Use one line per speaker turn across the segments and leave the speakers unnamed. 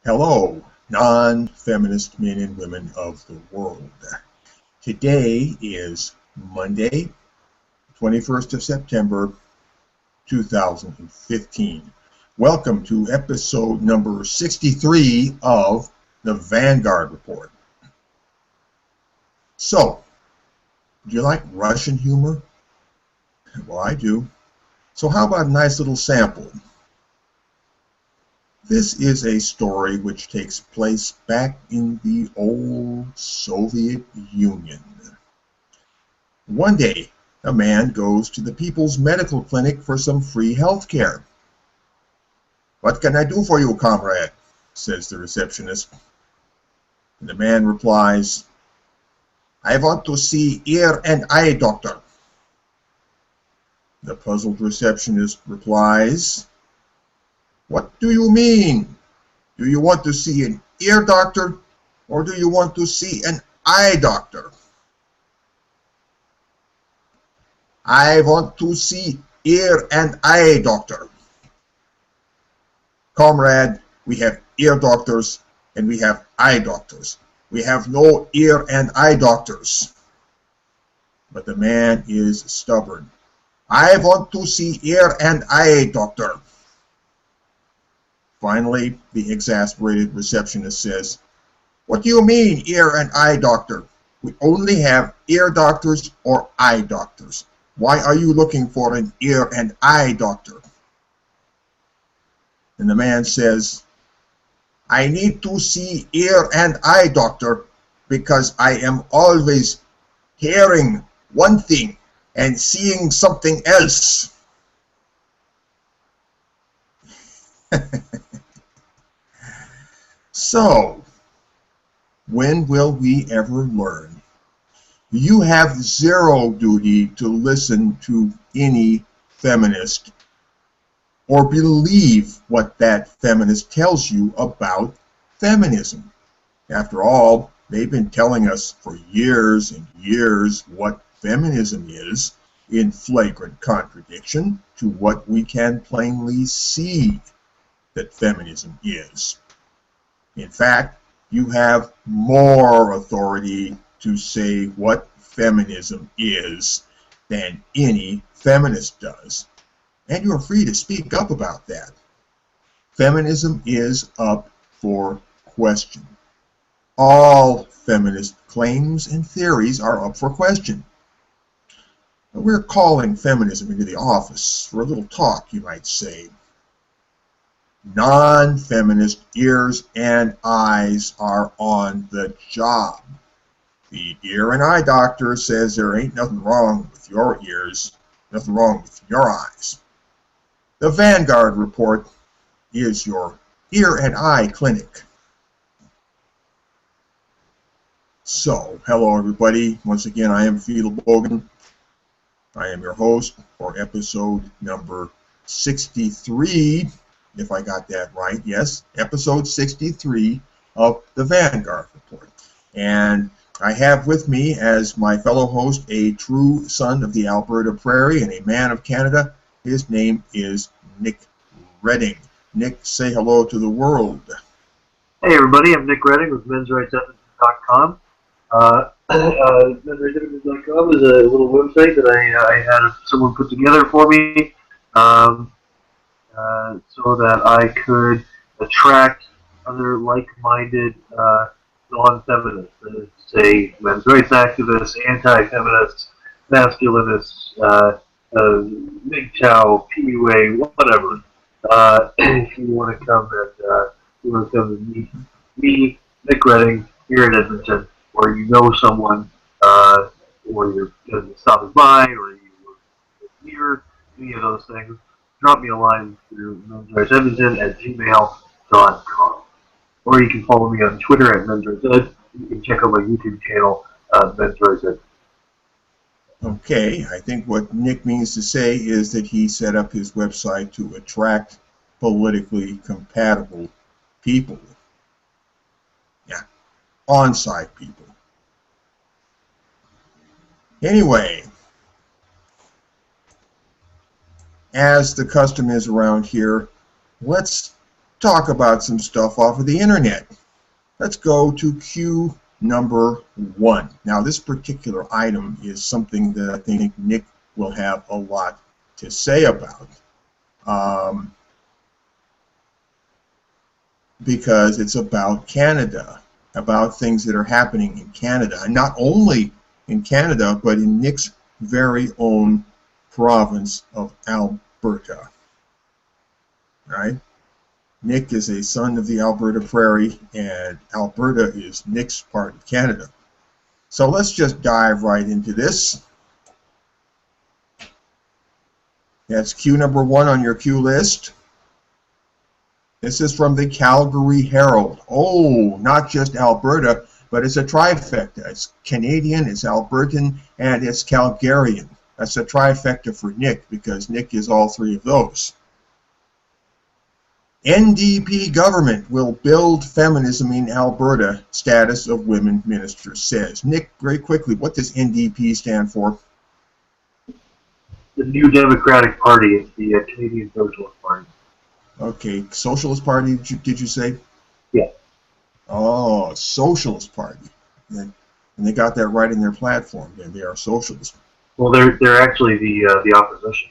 Hello, non-feminist men and women of the world. Today is Monday, 21st of September, 2015. Welcome to episode number 63 of the Vanguard Report. So, do you like Russian humor? Well, I do. So how about a nice little sample? This is a story which takes place back in the old Soviet Union. One day, a man goes to the People's Medical Clinic for some free health care. "What can I do for you, comrade?" says the receptionist. And the man replies, "I want to see ear and eye doctor." The puzzled receptionist replies, "What do you mean? Do you want to see an ear doctor or do you want to see an eye doctor?" "I want to see ear and eye doctor." "Comrade, we have ear doctors and we have eye doctors. We have no ear and eye doctors." But the man is stubborn. "I want to see ear and eye doctor." Finally, the exasperated receptionist says, "What do you mean, ear and eye doctor? We only have ear doctors or eye doctors. Why are you looking for an ear and eye doctor?" And the man says, "I need to see ear and eye doctor because I am always hearing one thing and seeing something else." So, when will we ever learn? You have zero duty to listen to any feminist or believe what that feminist tells you about feminism. After all, they've been telling us for years and years what feminism is, in flagrant contradiction to what we can plainly see that feminism is. In fact, you have more authority to say what feminism is than any feminist does. And you're free to speak up about that. Feminism is up for question. All feminist claims and theories are up for question. We're calling feminism into the office for a little talk, you might say. Non-feminist ears and eyes are on the job. The ear and eye doctor says there ain't nothing wrong with your ears, nothing wrong with your eyes. The Vanguard Report is your ear and eye clinic. So, hello everybody. Once again, I am Fidel Bogan. I am your host for episode number 63. If I got that right, yes, episode 63 of the Vanguard Report. And I have with me as my fellow host a true son of the Alberta Prairie and a man of Canada. His name is Nick Redding. Nick, say hello to the world.
Hey everybody, I'm Nick Redding with mensrightsedmonton.com. Mensrightsedmonton.com is a little website that I had someone put together for me. So that I could attract other like-minded non-feminists, say men's rights activists, anti-feminists, masculinists, MGTOW, PUA, whatever. If you want to come and meet me, Nick Redding, here in Edmonton, or you know someone, or you're stopping by, or you were near any of those things, drop me a line through mensrightsedmonton@gmail.com. Or you can follow me on Twitter at mensrightsed. You can check out my YouTube channel, mensrightsed.
Okay, I think what Nick means to say is that he set up his website to attract politically compatible people. Yeah, on-site people. Anyway, as the custom is around here, let's talk about some stuff off of the internet. Let's go to cue number 1. Now, this particular item is something that I think Nick will have a lot to say about, because it's about Canada, about things that are happening in Canada, and not only in Canada, but in Nick's very own province of Alberta. Right? Nick is a son of the Alberta Prairie, and Alberta is Nick's part of Canada. So let's just dive right into this. That's cue number 1 on your cue list. This is from the Calgary Herald. Oh, not just Alberta, but it's a trifecta. It's Canadian, it's Albertan, and it's Calgarian. That's a trifecta for Nick, because Nick is all 3 of those. NDP government will build feminism in Alberta, status of women minister says. Nick, very quickly, what does NDP stand for?
The New Democratic Party. It's the Canadian Socialist Party.
Okay, Socialist Party, did you say?
Yeah.
Oh, Socialist Party. And they got that right in their platform, then. They are socialist.
Well, they're actually the opposition.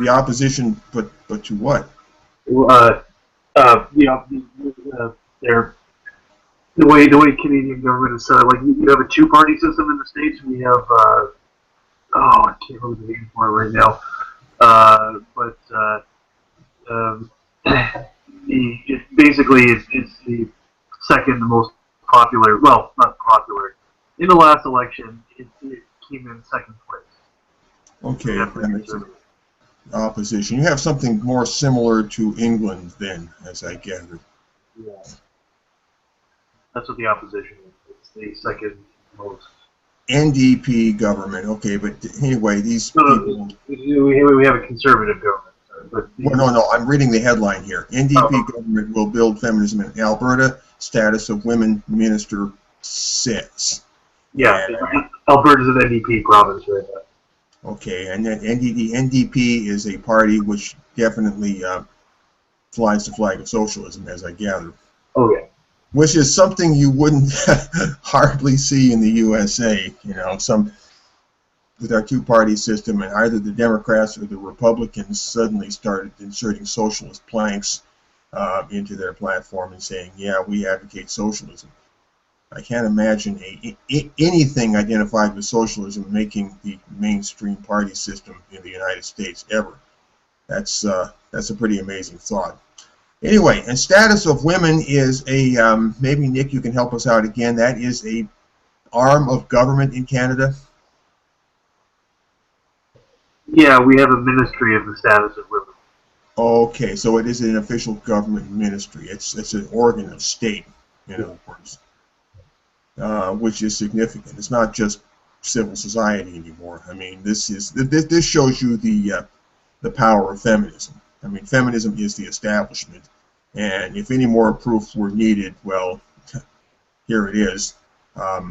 The opposition, but to what?
They're the way Canadian government is set up. Like, you have a 2-party system in the States. We have I can't remember the name for it right now. Basically it's the second most popular. Well, not popular. In the last election, it came in second place.
Okay, that makes sense. Opposition. You have something more similar to England, then, as I gather.
Yeah. That's what the opposition is. It's the second most.
NDP government. Okay, but anyway, these people.
We have a conservative government.
Well, no, I'm reading the headline here. NDP government will build feminism in Alberta. Status of women minister says.
Yeah, Alberta's an NDP province right now.
Okay, and then NDP is a party which definitely flies the flag of socialism, as I gather.
Oh, yeah.
Which is something you wouldn't hardly see in the USA. You know, with our 2-party system, and either the Democrats or the Republicans suddenly started inserting socialist planks into their platform and saying, yeah, we advocate socialism. I can't imagine anything identified with socialism making the mainstream party system in the United States ever. That's a pretty amazing thought. Anyway, and status of women is a, maybe Nick, you can help us out again, that is a arm of government in Canada?
Yeah, we have a ministry of the status of women.
Okay, so it is an official government ministry. It's an organ of state, in other words. Which is significant. It's not just civil society anymore. I mean, this shows you the power of feminism. I mean, feminism is the establishment, and if any more proof were needed, well, here it is.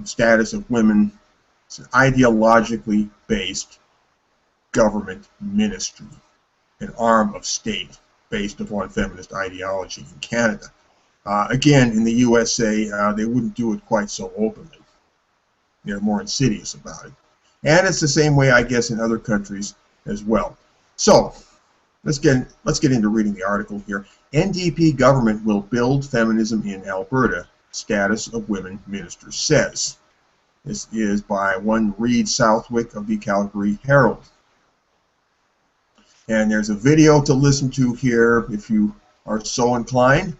Status of women. It's an ideologically based government ministry, an arm of state based upon feminist ideology in Canada. Again, in the USA, they wouldn't do it quite so openly. They're more insidious about it. And it's the same way, I guess, in other countries as well. So, let's get into reading the article here. NDP government will build feminism in Alberta, status of women minister says. This is by one Reed Southwick of the Calgary Herald. And there's a video to listen to here if you are so inclined.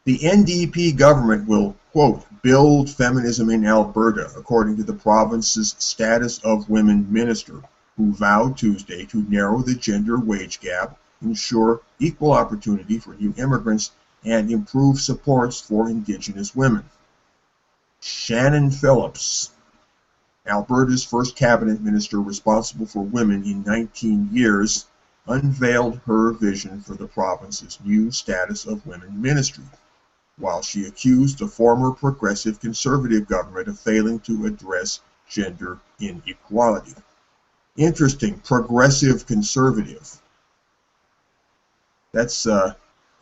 The NDP government will, quote, build feminism in Alberta, according to the province's status of women minister, who vowed Tuesday to narrow the gender wage gap, ensure equal opportunity for new immigrants, and improve supports for Indigenous women. Shannon Phillips, Alberta's first cabinet minister responsible for women in 19 years, unveiled her vision for the province's new status of women ministry, while she accused the former progressive conservative government of failing to address gender inequality. Interesting, progressive conservative. That's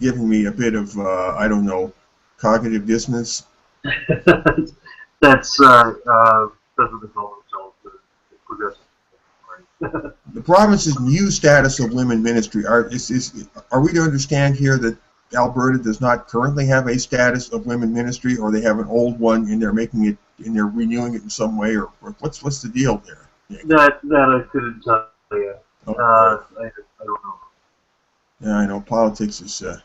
giving me a bit of, I don't know, cognitive dissonance.
That's what they call themselves, the progressive. Right?
The province's new status of women ministry, are we to understand here that Alberta does not currently have a status of women ministry, or they have an old one and they're making it and they're renewing it in some way, or what's the deal there, Nick?
That I couldn't tell you.
Okay.
I don't know.
Yeah, I know politics is a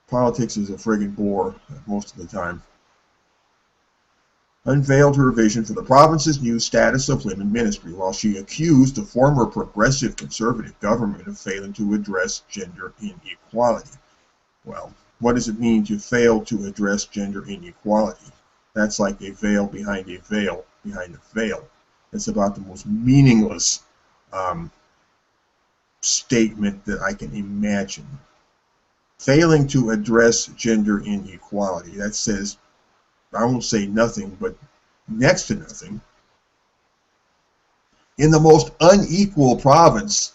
friggin' bore most of the time. Unveiled her vision for the province's new status of women ministry, while she accused the former progressive conservative government of failing to address gender inequality. Well, what does it mean to fail to address gender inequality? That's like a veil behind a veil behind a veil. It's about the most meaningless statement that I can imagine. Failing to address gender inequality. That says, I won't say nothing, but next to nothing. In the most unequal province,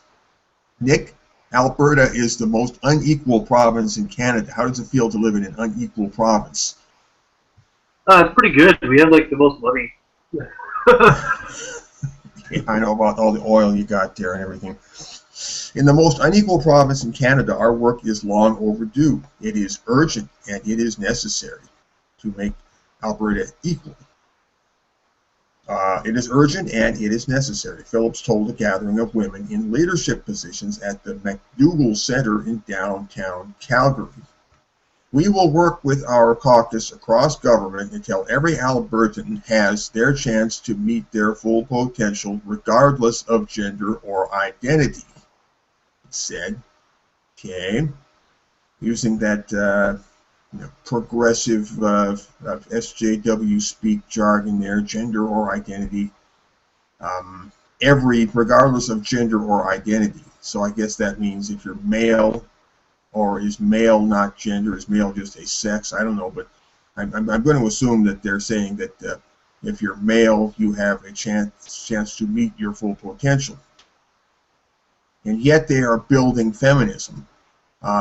Nick, Alberta is the most unequal province in Canada. How does it feel to live in an unequal province?
It's pretty good. We have like the most money.
Yeah, I know about all the oil you got there and everything. In the most unequal province in Canada, our work is long overdue. It is urgent and it is necessary to make Alberta equal. It is urgent and it is necessary, Phillips told a gathering of women in leadership positions at the MacDougall Centre in downtown Calgary. We will work with our caucus across government until every Albertan has their chance to meet their full potential, regardless of gender or identity, it said. Okay. Using that progressive SJW speak jargon there, gender or identity. Regardless of gender or identity. So I guess that means if you're male, or is male not gender, is male just a sex? I don't know, but I'm going to assume that they're saying that if you're male, you have a chance to meet your full potential. And yet they are building feminism.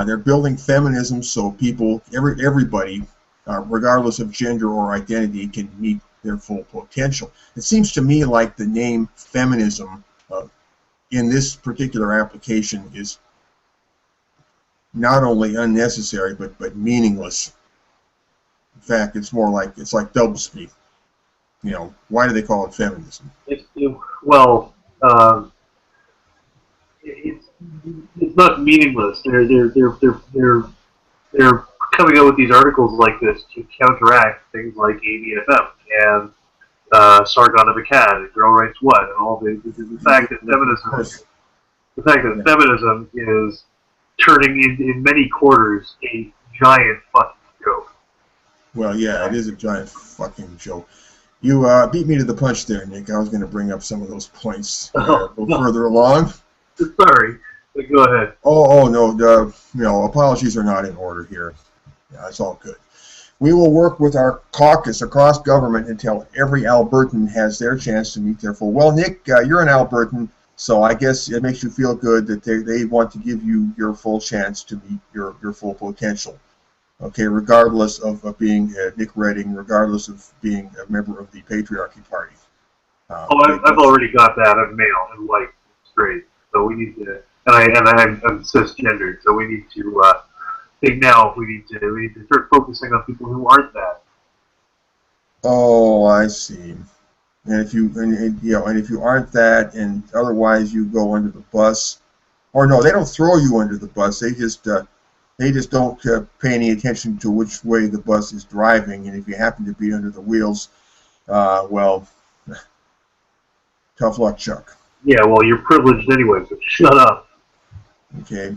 They're building feminism so people, everybody, regardless of gender or identity, can meet their full potential. It seems to me like the name feminism in this particular application is not only unnecessary but meaningless. In fact, it's like doublespeak. Why do they call it feminism?
Well, it's not meaningless. They're coming out with these articles like this to counteract things like ABFM and Sargon of Akkad and Girl Writes What, and all the fact that feminism is turning in many quarters a giant fucking joke.
Well, yeah, it is a giant fucking joke. You beat me to the punch there, Nick. I was going to bring up some of those points go further along.
Sorry, but go ahead.
Oh no, apologies are not in order here. Yeah, it's all good. We will work with our caucus across government until every Albertan has their chance to meet their full. Well, Nick, you're an Albertan. So I guess it makes you feel good that they want to give you your full chance to meet your full potential. Okay, regardless of being Nick Redding, regardless of being a member of the Patriarchy Party.
I've already got that. I'm male and white, straight. So we need to, I'm cisgendered. So we need to think now. We need to start focusing on people who aren't that.
Oh, I see. And if you aren't that, and otherwise you go under the bus, or no, they don't throw you under the bus. They just don't pay any attention to which way the bus is driving. And if you happen to be under the wheels, well, tough luck, Chuck.
Yeah, well, you're privileged anyway, so shut up.
Okay.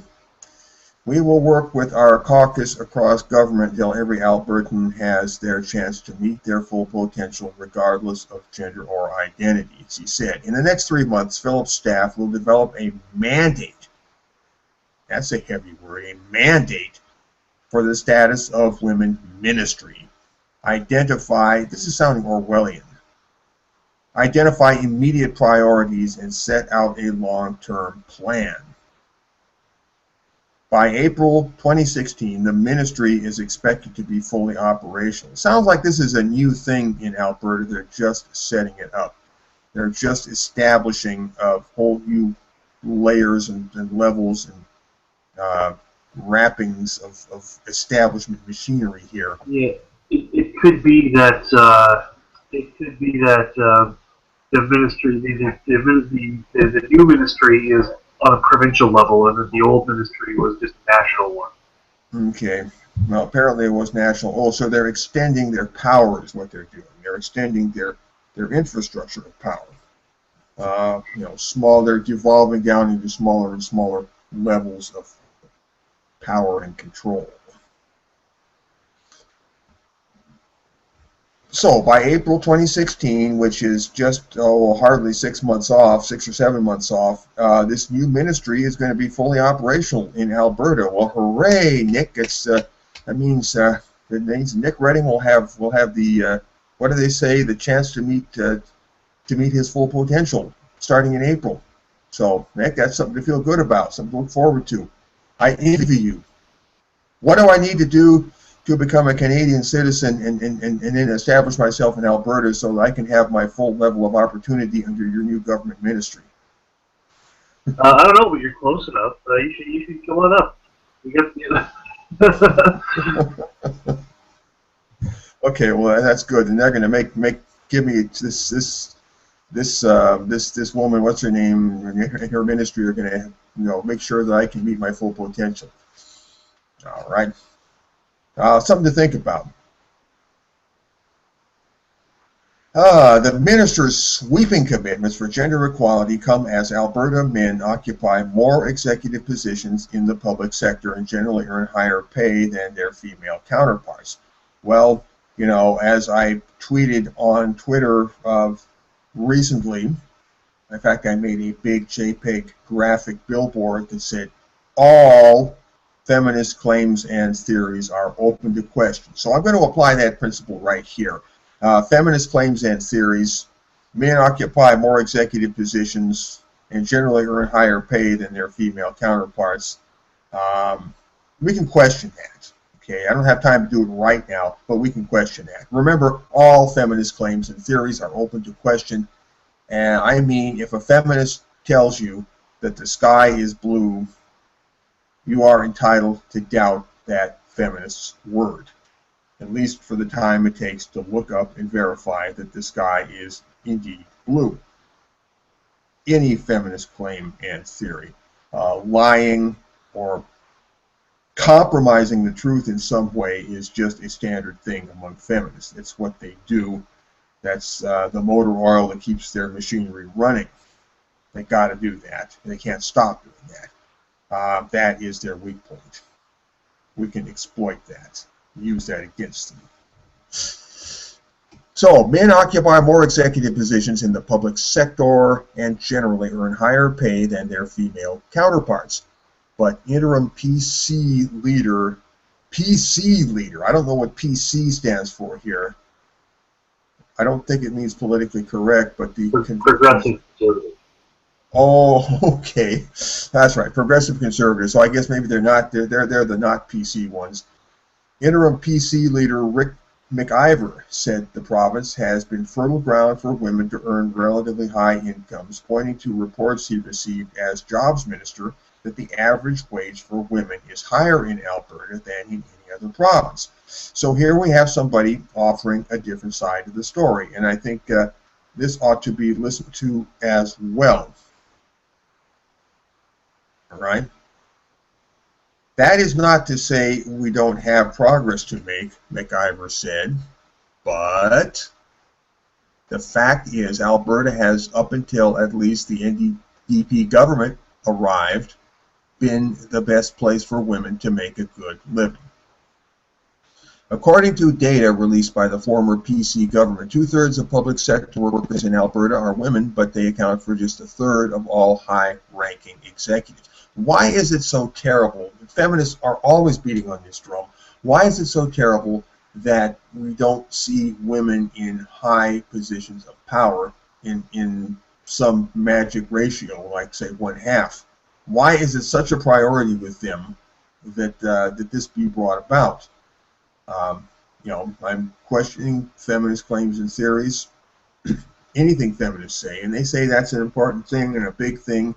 We will work with our caucus across government until every Albertan has their chance to meet their full potential, regardless of gender or identity, she said. In the next 3 months, Phillips' staff will develop a mandate. That's a heavy word, a mandate for the status of women ministry. This is sounding Orwellian. Identify immediate priorities and set out a long-term plan. By April 2016, the ministry is expected to be fully operational. Sounds like this is a new thing in Alberta. They're just setting it up. They're just establishing a whole new layers and levels and wrappings of establishment machinery here.
Yeah, it could be that the ministry, the new ministry is on a provincial level, and that the old ministry was just a national one.
Okay. Well, apparently it was national. Oh, so they're extending their power is what they're doing. They're extending their infrastructure of power. They're devolving down into smaller and smaller levels of power and control. So by April 2016, which is just hardly 6 months off, 6 or 7 months off, this new ministry is going to be fully operational in Alberta. Well, hooray, Nick! That means Nick Redding will have the what do they say, the chance to meet his full potential starting in April. So Nick, that's something to feel good about, something to look forward to. I envy you. What do I need to do to become a Canadian citizen and then establish myself in Alberta so that I can have my full level of opportunity under your new government ministry?
I don't know, but you're close enough. You should come on up.
Okay, well that's good, and they're going to give me this woman, what's her name, and her ministry are going to make sure that I can meet my full potential. All right. Something to think about. The minister's sweeping commitments for gender equality come as Alberta men occupy more executive positions in the public sector and generally earn higher pay than their female counterparts. Well, as I tweeted on Twitter recently, in fact, I made a big JPEG graphic billboard that said, all feminist claims and theories are open to question. So I'm going to apply that principle right here. Feminist claims and theories, men occupy more executive positions and generally earn higher pay than their female counterparts. We can question that. Okay, I don't have time to do it right now, but we can question that. Remember, all feminist claims and theories are open to question. And I mean, if a feminist tells you that the sky is blue, you are entitled to doubt that feminist's word, at least for the time it takes to look up and verify that the sky is indeed blue. Any feminist claim and theory, lying or compromising the truth in some way, is just a standard thing among feminists. It's what they do. That's the motor oil that keeps their machinery running. They got to do that. They can't stop doing that. That is their weak point. We can exploit that, use that against them. So, men occupy more executive positions in the public sector and generally earn higher pay than their female counterparts. But interim PC leader, I don't know what PC stands for here. I don't think it means politically correct, but the
progressive conservative.
Oh, okay, that's right, progressive conservative. So I guess maybe they're the not PC ones. Interim PC leader Rick McIver said the province has been fertile ground for women to earn relatively high incomes, pointing to reports he received as jobs minister that the average wage for women is higher in Alberta than in any other province. So here we have somebody offering a different side of the story, and I think this ought to be listened to as well. All right. That is not to say we don't have progress to make, McIver said, but the fact is Alberta has, up until at least the NDP government arrived, been the best place for women to make a good living. According to data released by the former PC government, 2/3 of public sector workers in Alberta are women, but they account for just 1/3 of all high-ranking executives. Why is it so terrible? Feminists are always beating on this drum. Why is it so terrible that we don't see women in high positions of power in some magic ratio, like say 1/2? Why is it such a priority with them that this be brought about. Um, I'm questioning feminist claims and theories, anything feminists say, and they say that's an important thing and a big thing,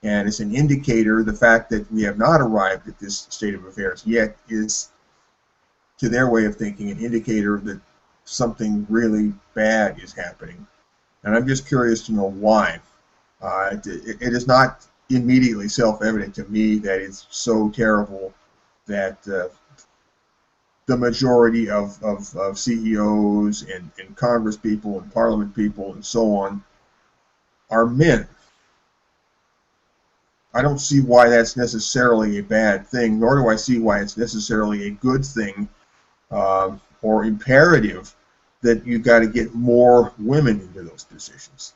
and it's an indicator. The fact that we have not arrived at this state of affairs yet is, to their way of thinking, an indicator that something really bad is happening. And I'm just curious to know why. It is not immediately self-evident to me that it's so terrible that the majority of CEOs and Congress people and Parliament people and so on are men. I don't see why that's necessarily a bad thing, nor do I see why it's necessarily a good thing or imperative that you've got to get more women into those positions.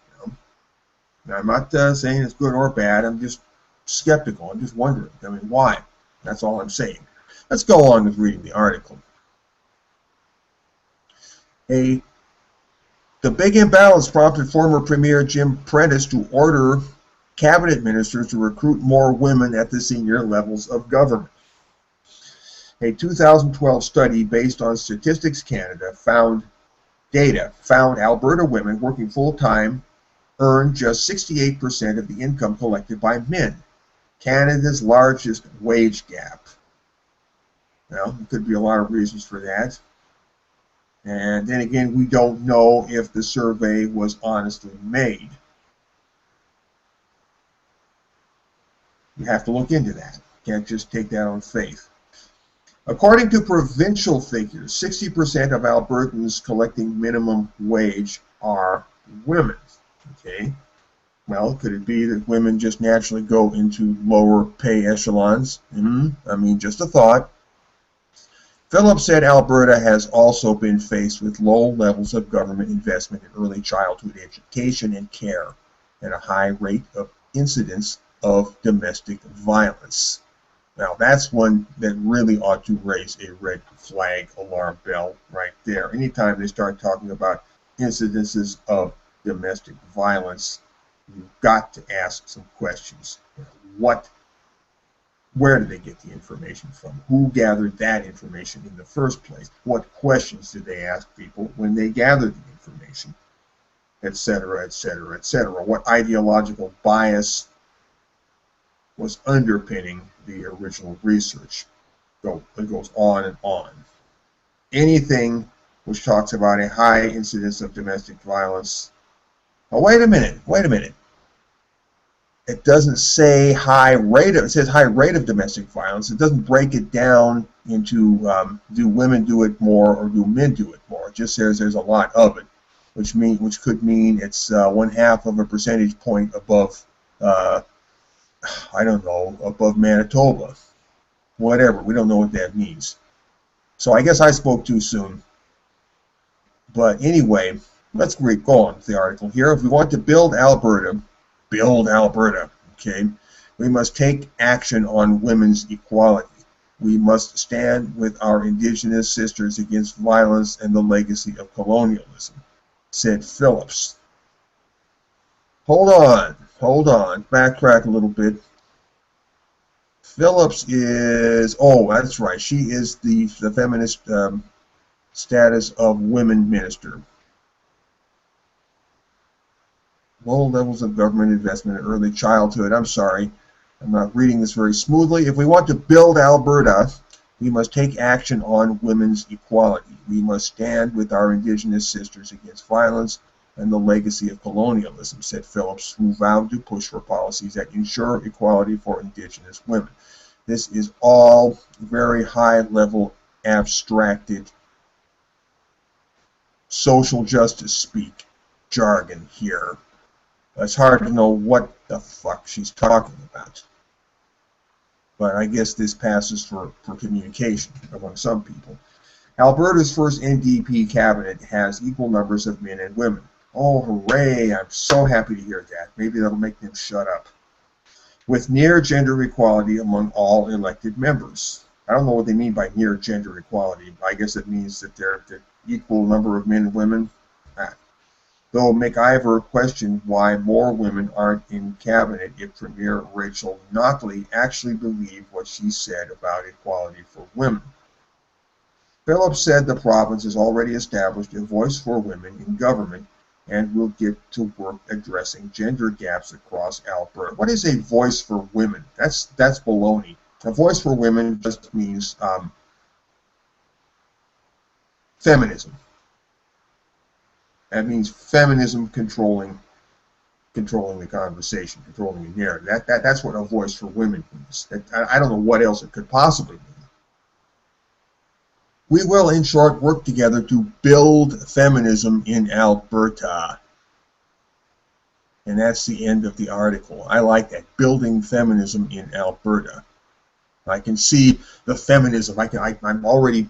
Now, I'm not saying it's good or bad. I'm just skeptical. I'm just wondering. I mean, why? That's all I'm saying. Let's go on with reading the article. The big imbalance prompted former Premier Jim Prentice to order cabinet ministers to recruit more women at the senior levels of government. A 2012 study based on Statistics Canada found Alberta women working full-time earned just 68% of the income collected by men, Canada's largest wage gap. Well, there could be a lot of reasons for that. And then again, we don't know if the survey was honestly made. You have to look into that. You can't just take that on faith. According to provincial figures, 60% of Albertans collecting minimum wage are women. Okay. Well, could it be that women just naturally go into lower pay echelons? I mean, just a thought. Phillips said Alberta has also been faced with low levels of government investment in early childhood education and care, and a high rate of incidence of domestic violence. Now, that's one that really ought to raise a red flag alarm bell right there. Anytime they start talking about incidences of domestic violence, you've got to ask some questions. Where did they get the information from? Who gathered that information in the first place? What questions did they ask people when they gathered the information? Etc., etc., etc. What ideological bias was underpinning the original research? It goes on and on. Anything which talks about a high incidence of domestic violence. Oh, wait a minute. It doesn't say high rate of, it says high rate of domestic violence. It doesn't break it down into do women do it more or do men do it more. It just says there's a lot of it, which could mean it's 1/2 of a percentage point above, I don't know, above Manitoba. Whatever, we don't know what that means. So I guess I spoke too soon. But anyway, let's go on with the article here. If we want to build Alberta, okay, we must take action on women's equality. We must stand with our Indigenous sisters against violence and the legacy of colonialism, said Phillips. Hold on, backtrack a little bit. Phillips is, that's right, she is the feminist status of women minister. Low levels of government investment in early childhood. I'm sorry, I'm not reading this very smoothly. If we want to build Alberta, we must take action on women's equality. We must stand with our Indigenous sisters against violence and the legacy of colonialism, said Phillips, who vowed to push for policies that ensure equality for Indigenous women. This is all very high-level, abstracted, social justice speak jargon here. It's hard to know what the fuck she's talking about. But I guess this passes for communication among some people. Alberta's first NDP cabinet has equal numbers of men and women. Oh, hooray, I'm so happy to hear that. Maybe that'll make them shut up. With near gender equality among all elected members. I don't know what they mean by near gender equality. I guess it means that they're the equal number of men and women. though McIver questioned why more women aren't in cabinet if Premier Rachel Notley actually believed what she said about equality for women. Phillips said the province has already established a voice for women in government and will get to work addressing gender gaps across Alberta. What is a voice for women? That's baloney. A voice for women just means feminism. That means feminism controlling the conversation, controlling the narrative. That's what a voice for women means. I don't know what else it could possibly mean. We will, in short, work together to build feminism in Alberta. And that's the end of the article. I like that, building feminism in Alberta. I can see the feminism. I'm already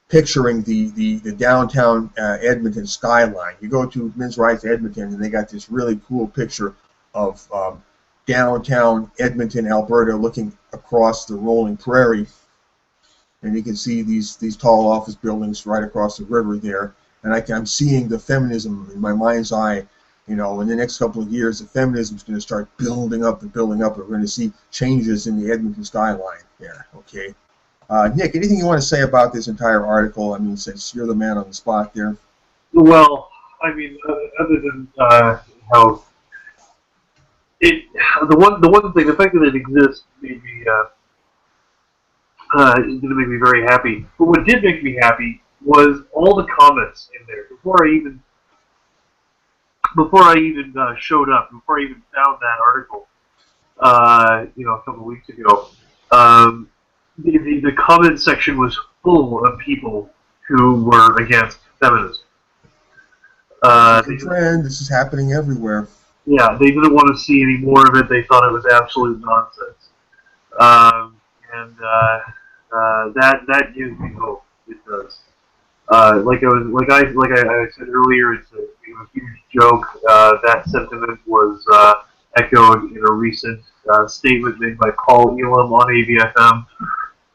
picturing the downtown Edmonton skyline. You go to Men's Rights Edmonton, and they got this really cool picture of downtown Edmonton, Alberta, looking across the rolling prairie. And you can see these tall office buildings right across the river there. And I'm seeing the feminism in my mind's eye. You know, in the next couple of years, the feminism is going to start building up and building up. We're going to see changes in the Edmonton skyline there. Okay, Nick, anything you want to say about this entire article? I mean, since you're the man on the spot there.
Well, I mean, other than how the one thing, the fact that it exists, made me is going to make me very happy. But what did make me happy was all the comments in there before I even showed up, before I even found that article, a couple of weeks ago. The comment section was full of people who were against feminism.
Trend. This is happening everywhere.
Yeah, they didn't want to see any more of it. They thought it was absolute nonsense, that gives me hope. It does. Like I said earlier, it's a huge joke. That sentiment was echoed in a recent statement made by Paul Elam on AVFM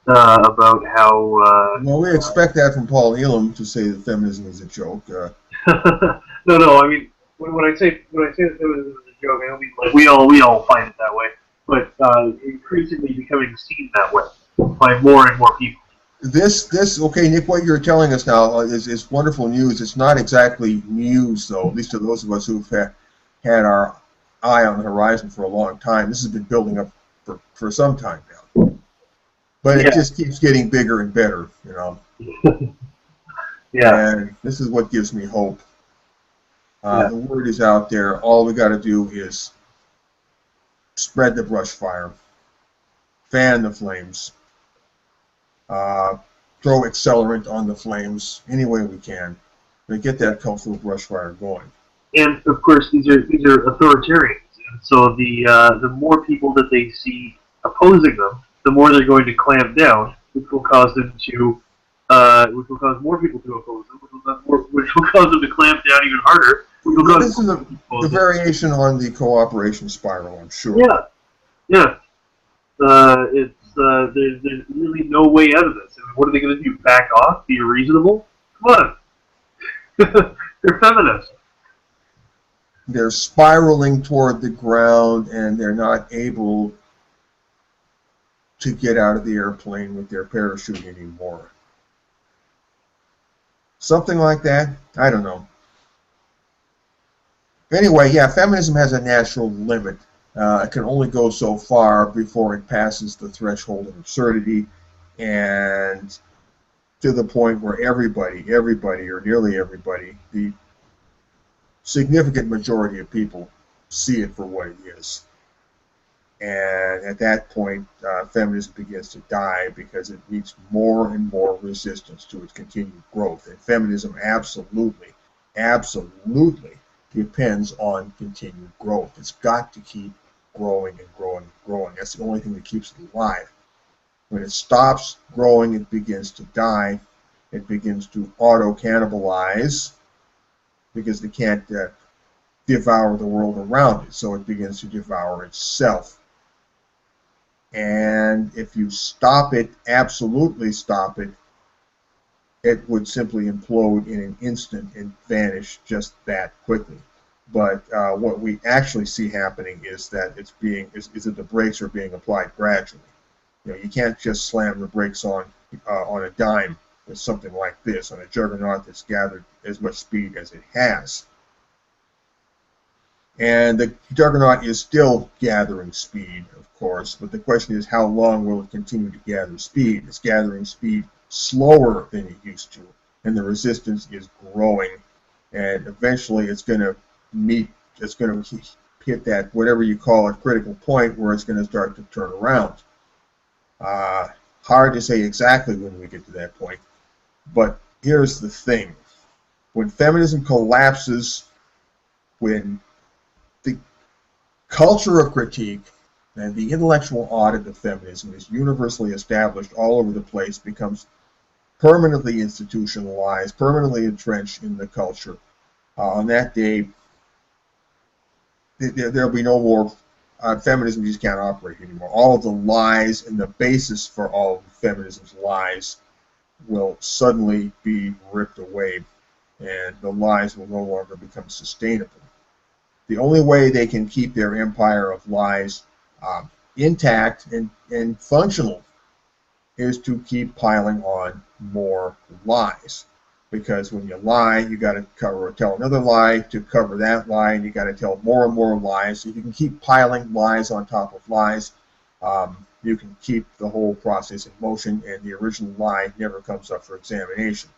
about how.
Well, we expect that from Paul Elam to say that feminism is a joke.
No. I mean, when I say that feminism is a joke, I don't mean like we all find it that way, but increasingly becoming seen that way by more and more people.
Okay, Nick, what you're telling us now is wonderful news. It's not exactly news, though, at least to those of us who've had our eye on the horizon for a long time. This has been building up for some time now. But it just keeps getting bigger and better, you know.
Yeah.
And this is what gives me hope. The word is out there. All we got to do is spread the brush fire, fan the flames, throw accelerant on the flames any way we can to get that cultural brush fire going.
And of course, these are authoritarians, and so the more people that they see opposing them, the more they're going to clamp down, which will cause them to, which will cause more people to oppose them, which will cause them to clamp down even harder.
This is the variation on the cooperation spiral, I'm sure.
Yeah. There's really no way out of this. I mean, what are they going to do? Back off? Be reasonable? Come on. They're feminists.
They're spiraling toward the ground, and they're not able to get out of the airplane with their parachute anymore. Something like that? I don't know. Anyway, yeah, feminism has a natural limit. It can only go so far before it passes the threshold of absurdity, and to the point where everybody, or nearly everybody, the significant majority of people see it for what it is. And at that point, feminism begins to die because it meets more and more resistance to its continued growth. And feminism absolutely depends on continued growth. It's got to keep growing and growing and growing. That's the only thing that keeps it alive. When it stops growing, it begins to die. It begins to auto-cannibalize because they can't devour the world around it. So it begins to devour itself. And if you stop it, absolutely stop it, it would simply implode in an instant and vanish just that quickly. But what we actually see happening is that is that the brakes are being applied gradually. You know, you can't just slam the brakes on a dime with something like this on a juggernaut that's gathered as much speed as it has. And the juggernaut is still gathering speed, of course, but the question is, how long will it continue to gather speed? It's gathering speed slower than it used to, and the resistance is growing, and eventually it's going to hit that, whatever you call it, critical point where it's going to start to turn around. Hard to say exactly when we get to that point, but here's the thing. When feminism collapses, when the culture of critique and the intellectual audit of feminism is universally established all over the place, becomes permanently institutionalized, permanently entrenched in the culture, on that day, there'll be no more feminism. Just can't operate anymore. All of the lies and the basis for all of feminism's lies will suddenly be ripped away, and the lies will no longer become sustainable. The only way they can keep their empire of lies intact and functional is to keep piling on more lies. Because when you lie, you got to tell another lie to cover that lie, and you got to tell more and more lies. So you can keep piling lies on top of lies. You can keep the whole process in motion, and the original lie never comes up for examination.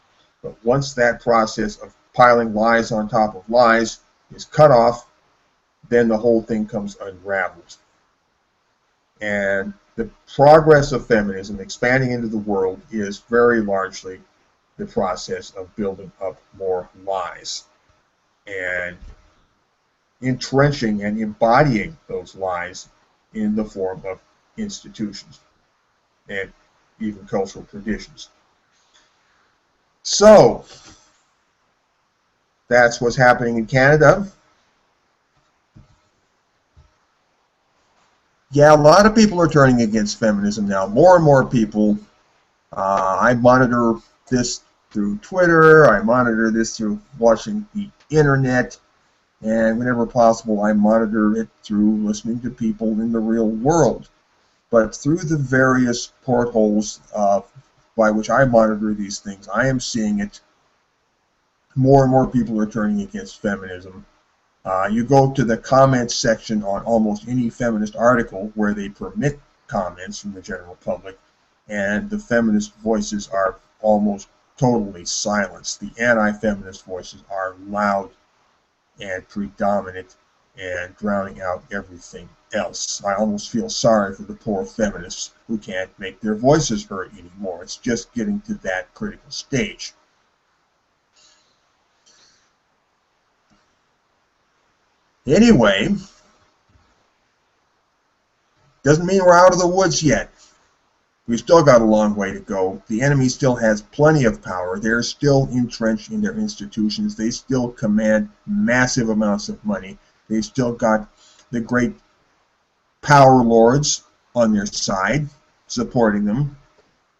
But once that process of piling lies on top of lies is cut off, then the whole thing comes unraveled. And the progress of feminism expanding into the world is very largely the process of building up more lies and entrenching and embodying those lies in the form of institutions and even cultural traditions. So that's what's happening in Canada. Yeah, a lot of people are turning against feminism now. More and more people. I monitor this through Twitter. I monitor this through watching the internet. And whenever possible, I monitor it through listening to people in the real world. But through the various portholes by which I monitor these things, I am seeing it. More and more people are turning against feminism. You go to the comments section on almost any feminist article where they permit comments from the general public, and the feminist voices are almost totally silenced. The anti-feminist voices are loud and predominant and drowning out everything else. I almost feel sorry for the poor feminists who can't make their voices heard anymore. It's just getting to that critical stage. Anyway, doesn't mean we're out of the woods yet. We've still got a long way to go. The enemy still has plenty of power. They're still entrenched in their institutions. They still command massive amounts of money. They've still got the great power lords on their side supporting them.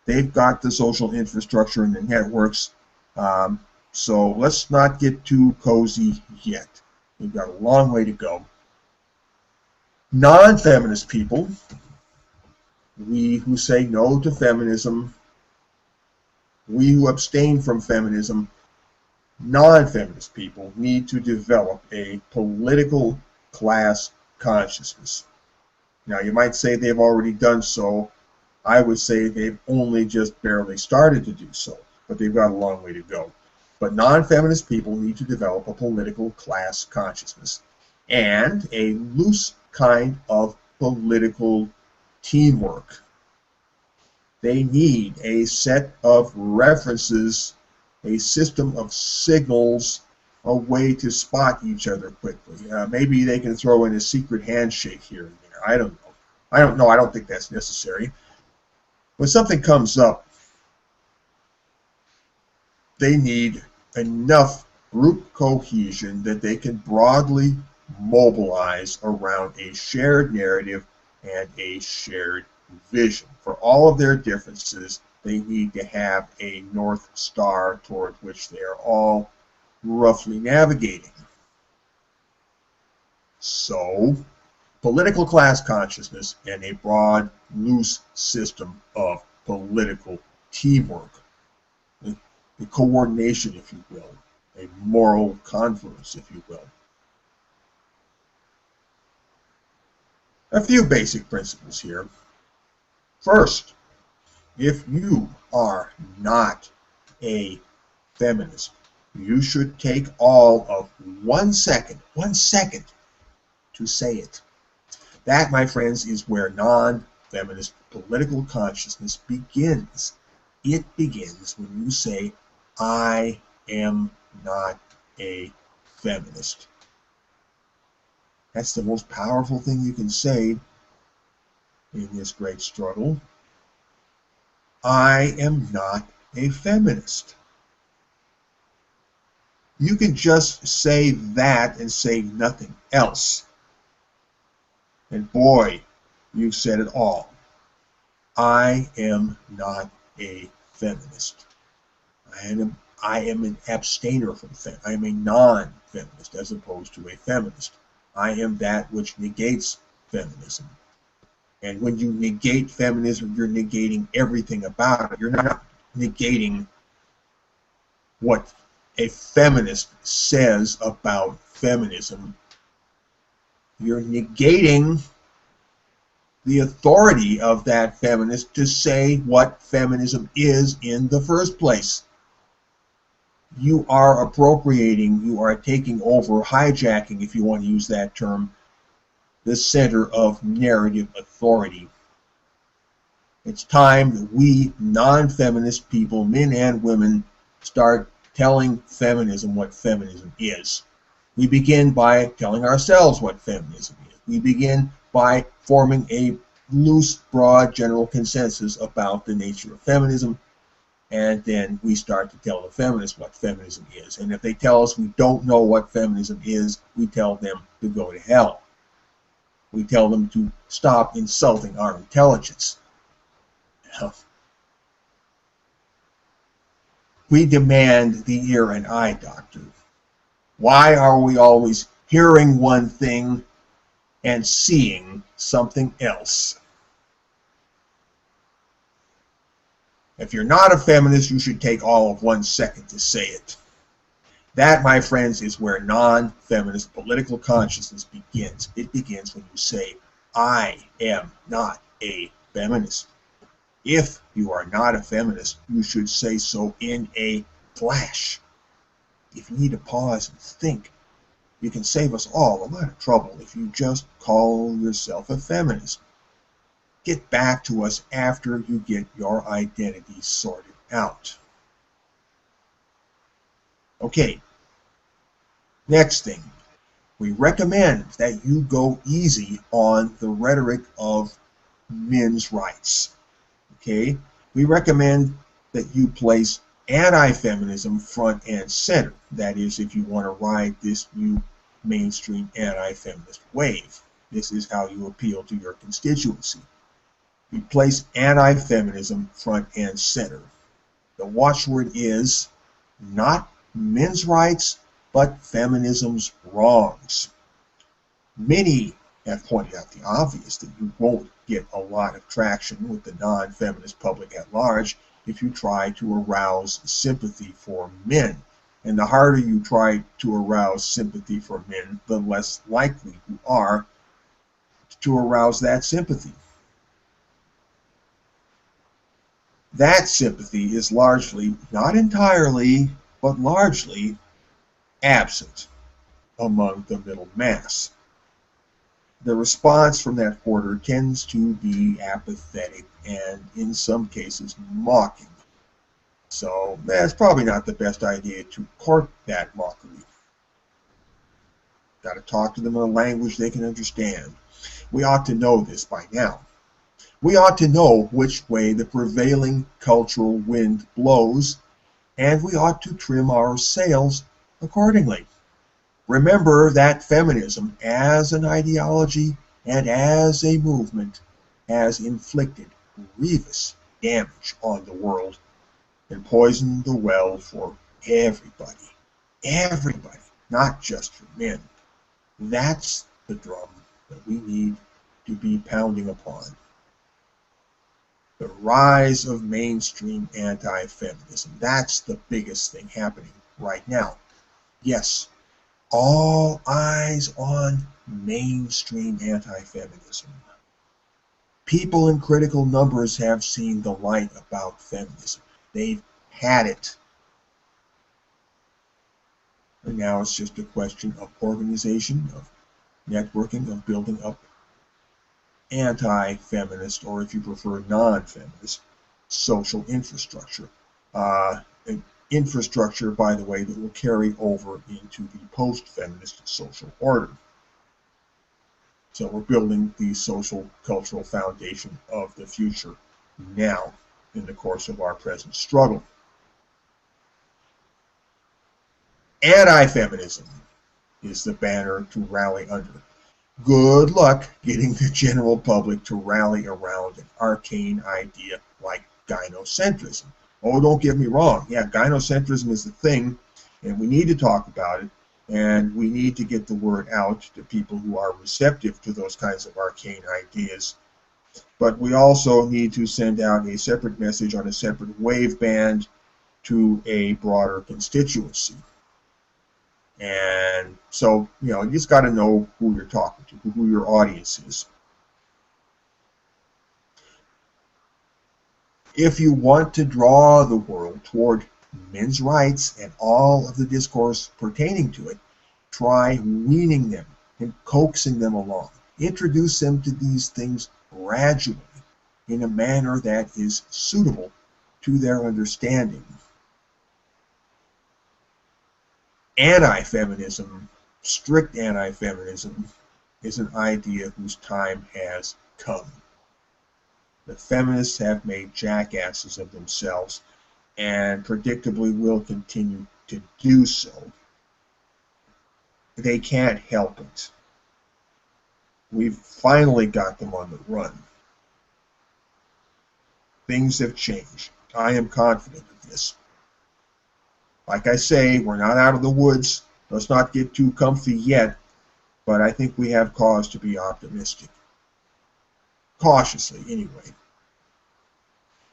They've got the social infrastructure and the networks. So let's not get too cozy yet. We've got a long way to go. Non-feminist people, we who say no to feminism, we who abstain from feminism, non-feminist people need to develop a political class consciousness. Now, you might say they've already done so. I would say they've only just barely started to do so, but they've got a long way to go. But non-feminist people need to develop a political class consciousness and a loose kind of political teamwork. They need a set of references, a system of signals, a way to spot each other quickly. Maybe they can throw in a secret handshake here and there. I don't know. I don't think that's necessary. When something comes up, they need enough group cohesion that they can broadly mobilize around a shared narrative and a shared vision. For all of their differences, They need to have a North Star toward which they are all roughly navigating. So, political class consciousness and a broad, loose system of political teamwork, the coordination, if you will, a moral confluence, if you will. A few basic principles here. First, if you are not a feminist, you should take all of 1 second to say it. That, my friends, is where non-feminist political consciousness begins. It begins when you say, I am not a feminist. That's the most powerful thing you can say in this great struggle. I am not a feminist. You can just say that and say nothing else. And boy, you've said it all. I am not a feminist. I am an abstainer from feminism. I am a non-feminist as opposed to a feminist. I am that which negates feminism. And when you negate feminism, you're negating everything about it. You're not negating what a feminist says about feminism. You're negating the authority of that feminist to say what feminism is in the first place. You are appropriating, you are taking over, hijacking, if you want to use that term, the center of narrative authority. It's time that we non-feminist people, men and women, start telling feminism what feminism is. We begin by telling ourselves what feminism is. We begin by forming a loose, broad, general consensus about the nature of feminism, and then we start to tell the feminists what feminism is. And if they tell us we don't know what feminism is, we tell them to go to hell. We tell them to stop insulting our intelligence. We demand the ear and eye doctor. Why are we always hearing one thing and seeing something else? If you're not a feminist, you should take all of 1 second to say it. That, my friends, is where non-feminist political consciousness begins. It begins when you say, I am not a feminist. If you are not a feminist, you should say so in a flash. If you need to pause and think, you can save us all a lot of trouble if you just call yourself a feminist. Get back to us after you get your identity sorted out. Okay, next thing. We recommend that you go easy on the rhetoric of men's rights. Okay, we recommend that you place anti-feminism front and center. That is, if you want to ride this new mainstream anti-feminist wave. This is how you appeal to your constituency. We place anti-feminism front and center. The watchword is not men's rights, but feminism's wrongs. Many have pointed out the obvious, that you won't get a lot of traction with the non-feminist public at large if you try to arouse sympathy for men. And the harder you try to arouse sympathy for men, the less likely you are to arouse that sympathy. That sympathy is largely, not entirely, but largely absent among the middle mass. The response from that quarter tends to be apathetic and, in some cases, mocking. So that's probably not the best idea to court that mockery. Got to talk to them in a language they can understand. We ought to know this by now. We ought to know which way the prevailing cultural wind blows, and we ought to trim our sails accordingly. Remember that feminism, as an ideology and as a movement, has inflicted grievous damage on the world and poison the well for everybody. Everybody, not just for men. That's the drum that we need to be pounding upon. The rise of mainstream anti-feminism. That's the biggest thing happening right now. Yes, all eyes on mainstream anti-feminism. People in critical numbers have seen the light about feminism. They've had it. And now it's just a question of organization, of networking, of building up anti-feminist, or if you prefer non-feminist, social infrastructure. An infrastructure, by the way, that will carry over into the post-feminist social order. So we're building the social cultural foundation of the future now in the course of our present struggle. Anti-feminism is the banner to rally under. Good luck getting the general public to rally around an arcane idea like gynocentrism. Oh, don't get me wrong. Yeah, gynocentrism is the thing, and we need to talk about it, and we need to get the word out to people who are receptive to those kinds of arcane ideas. But we also need to send out a separate message on a separate wave band to a broader constituency. And so, you just got to know who you're talking to, who your audience is. If you want to draw the world toward men's rights and all of the discourse pertaining to it, try weaning them and coaxing them along. Introduce them to these things gradually in a manner that is suitable to their understanding. Anti-feminism, strict anti-feminism, is an idea whose time has come. The feminists have made jackasses of themselves and predictably will continue to do so. They can't help it. We've finally got them on the run. Things have changed. I am confident of this. Like I say, we're not out of the woods. Let's not get too comfy yet, but I think we have cause to be optimistic. Cautiously, anyway.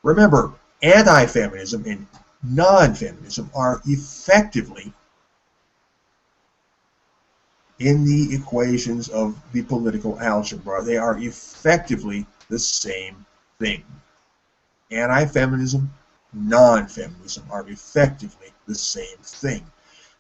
Remember, anti-feminism and non-feminism are effectively in the equations of the political algebra. They are effectively the same thing. Anti-feminism, non-feminism are effectively the same thing.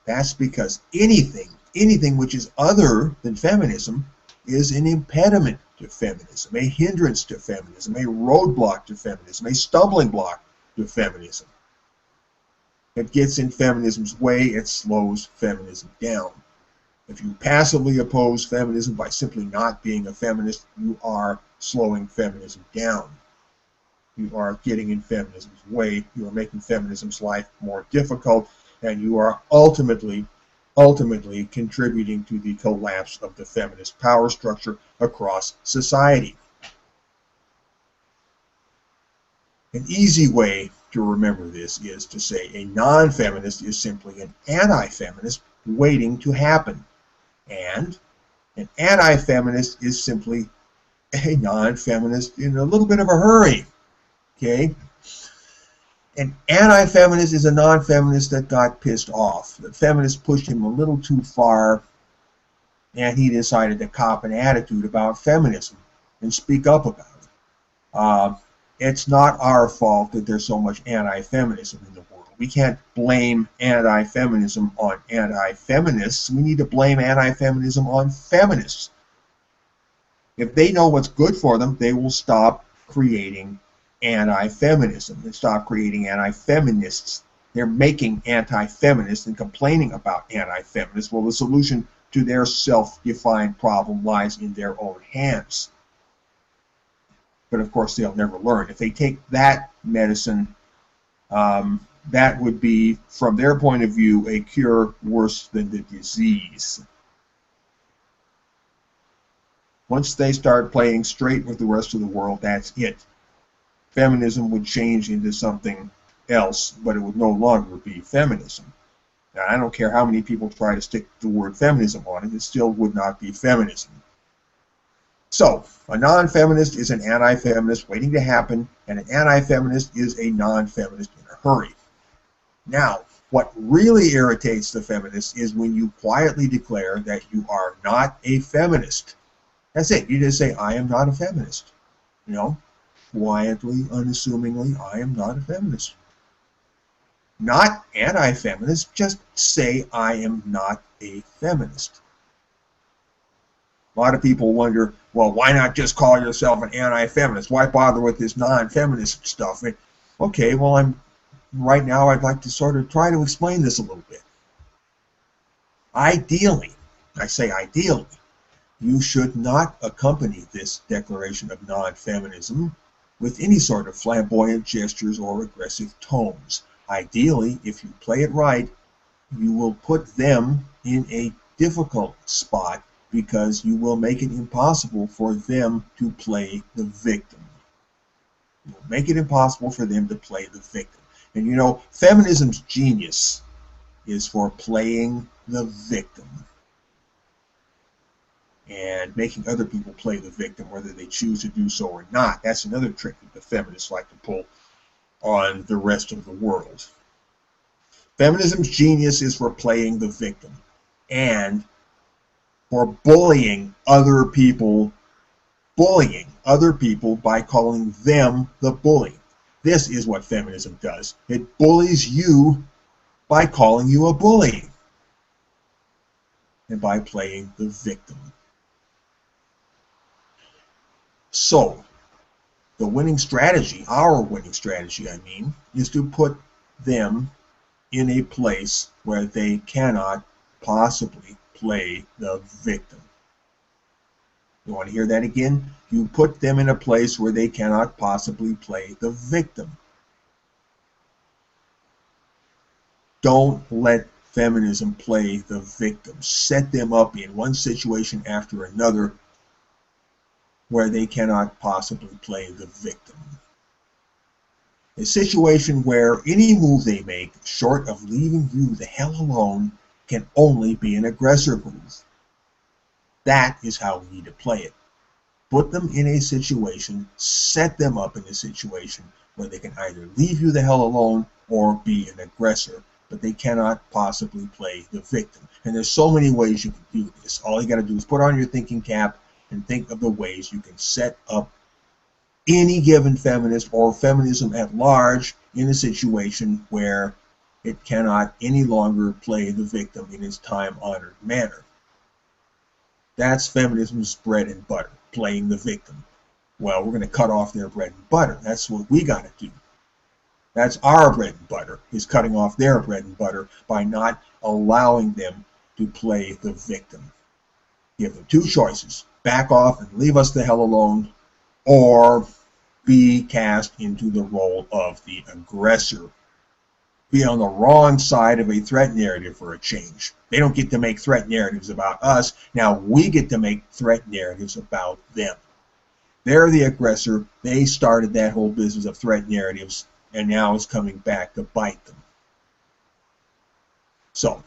That's because anything which is other than feminism is an impediment to feminism, a hindrance to feminism, a roadblock to feminism, a stumbling block to feminism. It gets in feminism's way, it slows feminism down. If you passively oppose feminism by simply not being a feminist, you are slowing feminism down. You are getting in feminism's way, you are making feminism's life more difficult, and you are ultimately contributing to the collapse of the feminist power structure across society. An easy way to remember this is to say a non-feminist is simply an anti-feminist waiting to happen. And an anti-feminist is simply a non-feminist in a little bit of a hurry. Okay? An anti-feminist is a non-feminist that got pissed off. The feminists pushed him a little too far, and he decided to cop an attitude about feminism and speak up about it. It's not our fault that there's so much anti-feminism in the world. We can't blame anti-feminism on anti-feminists. We need to blame anti-feminism on feminists. If they know what's good for them, they will stop creating anti-feminism and stop creating anti-feminists. They're making anti-feminists and complaining about anti-feminists. Well, the solution to their self-defined problem lies in their own hands. But of course, they'll never learn. If they take that medicine, that would be, from their point of view, a cure worse than the disease. Once they start playing straight with the rest of the world, that's it. feminism would change into something else, but it would no longer be feminism. Now, I don't care how many people try to stick the word feminism on it, it still would not be feminism. So, a non-feminist is an anti-feminist waiting to happen, and an anti-feminist is a non-feminist in a hurry. Now, what really irritates the feminists is when you quietly declare that you are not a feminist. That's it. You just say, I am not a feminist. You know, quietly, unassumingly, I am not a feminist. Not anti-feminist, just say I am not a feminist. A lot of people wonder, well, why not just call yourself an anti-feminist? Why bother with this non-feminist stuff? And, okay, well, right now I'd like to sort of try to explain this a little bit. Ideally, I say ideally, you should not accompany this declaration of non-feminism with any sort of flamboyant gestures or aggressive tones. Ideally, if you play it right, you will put them in a difficult spot because you will make it impossible for them to play the victim. You will make it impossible for them to play the victim. And you know, feminism's genius is for playing the victim and making other people play the victim, whether they choose to do so or not. That's another trick that the feminists like to pull on the rest of the world. Feminism's genius is for playing the victim and for bullying other people by calling them the bully. This is what feminism does. It bullies you by calling you a bully and by playing the victim. So, the winning strategy, our winning strategy, I mean, is to put them in a place where they cannot possibly play the victim. You want to hear that again? You put them in a place where they cannot possibly play the victim. Don't let feminism play the victim. Set them up in one situation after another where they cannot possibly play the victim. A situation where any move they make, short of leaving you the hell alone, can only be an aggressor move. That is how we need to play it. Put them in a situation, set them up in a situation where they can either leave you the hell alone or be an aggressor, but they cannot possibly play the victim. And there's so many ways you can do this. All you got to do is put on your thinking cap and think of the ways you can set up any given feminist or feminism at large in a situation where it cannot any longer play the victim in its time-honored manner. That's feminism's bread and butter, playing the victim. Well, we're going to cut off their bread and butter. That's what we got to do. That's our bread and butter, is cutting off their bread and butter by not allowing them to play the victim. Give them two choices: back off and leave us the hell alone, or be cast into the role of the aggressor. Be on the wrong side of a threat narrative for a change. They don't get to make threat narratives about us. Now we get to make threat narratives about them. They're the aggressor. They started that whole business of threat narratives, and now it's coming back to bite them. So,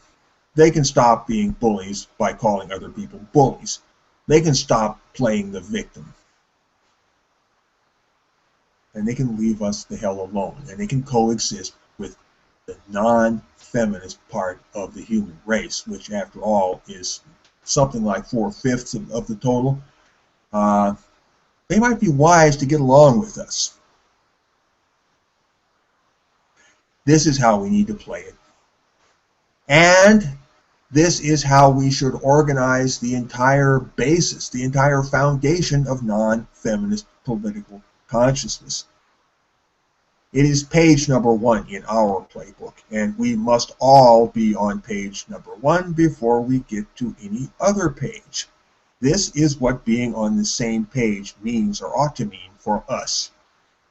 they can stop being bullies by calling other people bullies. They can stop playing the victim. And they can leave us the hell alone. And they can coexist with the non-feminist part of the human race, which after all is something like 4/5 of the total. They might be wise to get along with us. This is how we need to play it. And this is how we should organize the entire basis, the entire foundation of non-feminist political consciousness. It is page number 1 in our playbook, and we must all be on page number 1 before we get to any other page. This is what being on the same page means, or ought to mean, for us.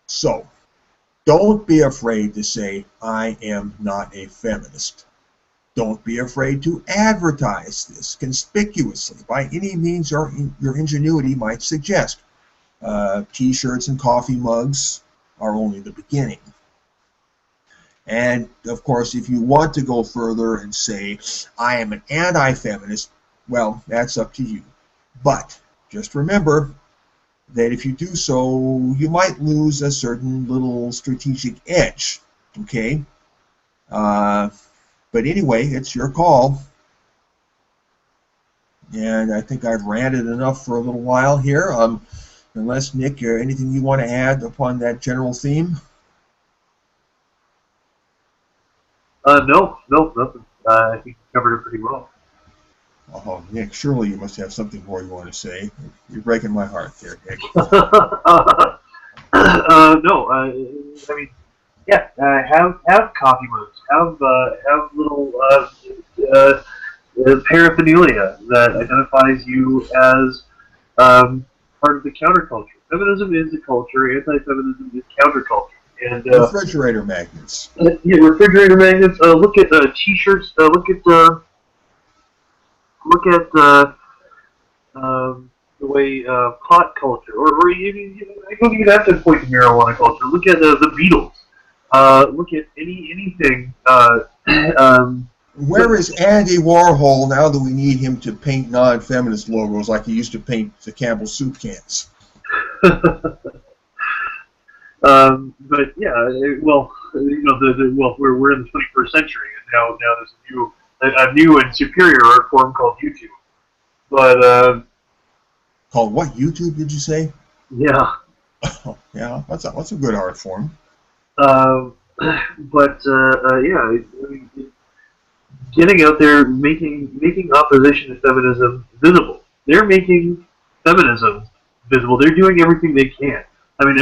So, don't be afraid to say, I am not a feminist. Don't be afraid to advertise this conspicuously by any means your ingenuity might suggest. T-shirts and coffee mugs, are only the beginning. And, of course, if you want to go further and say, I am an anti-feminist, well, that's up to you. But just remember that if you do so, you might lose a certain little strategic edge, okay? But anyway, it's your call. And I think I've ranted enough for a little while here. Unless, Nick, anything you want to add upon that general theme?
No, nothing. I think you covered it pretty well.
Oh, Nick, surely you must have something more you want to say. You're breaking my heart there, Nick.
No, I mean, yeah, have coffee mugs, have little paraphernalia that identifies you as part of the counterculture. Feminism is a culture. Anti-feminism is counterculture. And
refrigerator magnets.
Yeah, refrigerator magnets. Look at T-shirts. Look at the way pot culture, or even I don't even have to point to marijuana culture. Look at the Beatles. Look at anything.
Where is Andy Warhol now that we need him to paint non-feminist logos like he used to paint the Campbell soup cans?
But yeah, well, well, we're in the 21st century, and now there's a new and superior art form called YouTube. But
called what? YouTube? Did you say?
Yeah.
Oh, yeah, that's a good art form.
But yeah, I mean, getting out there, making opposition to feminism visible. They're making feminism visible. They're doing everything they can. I mean,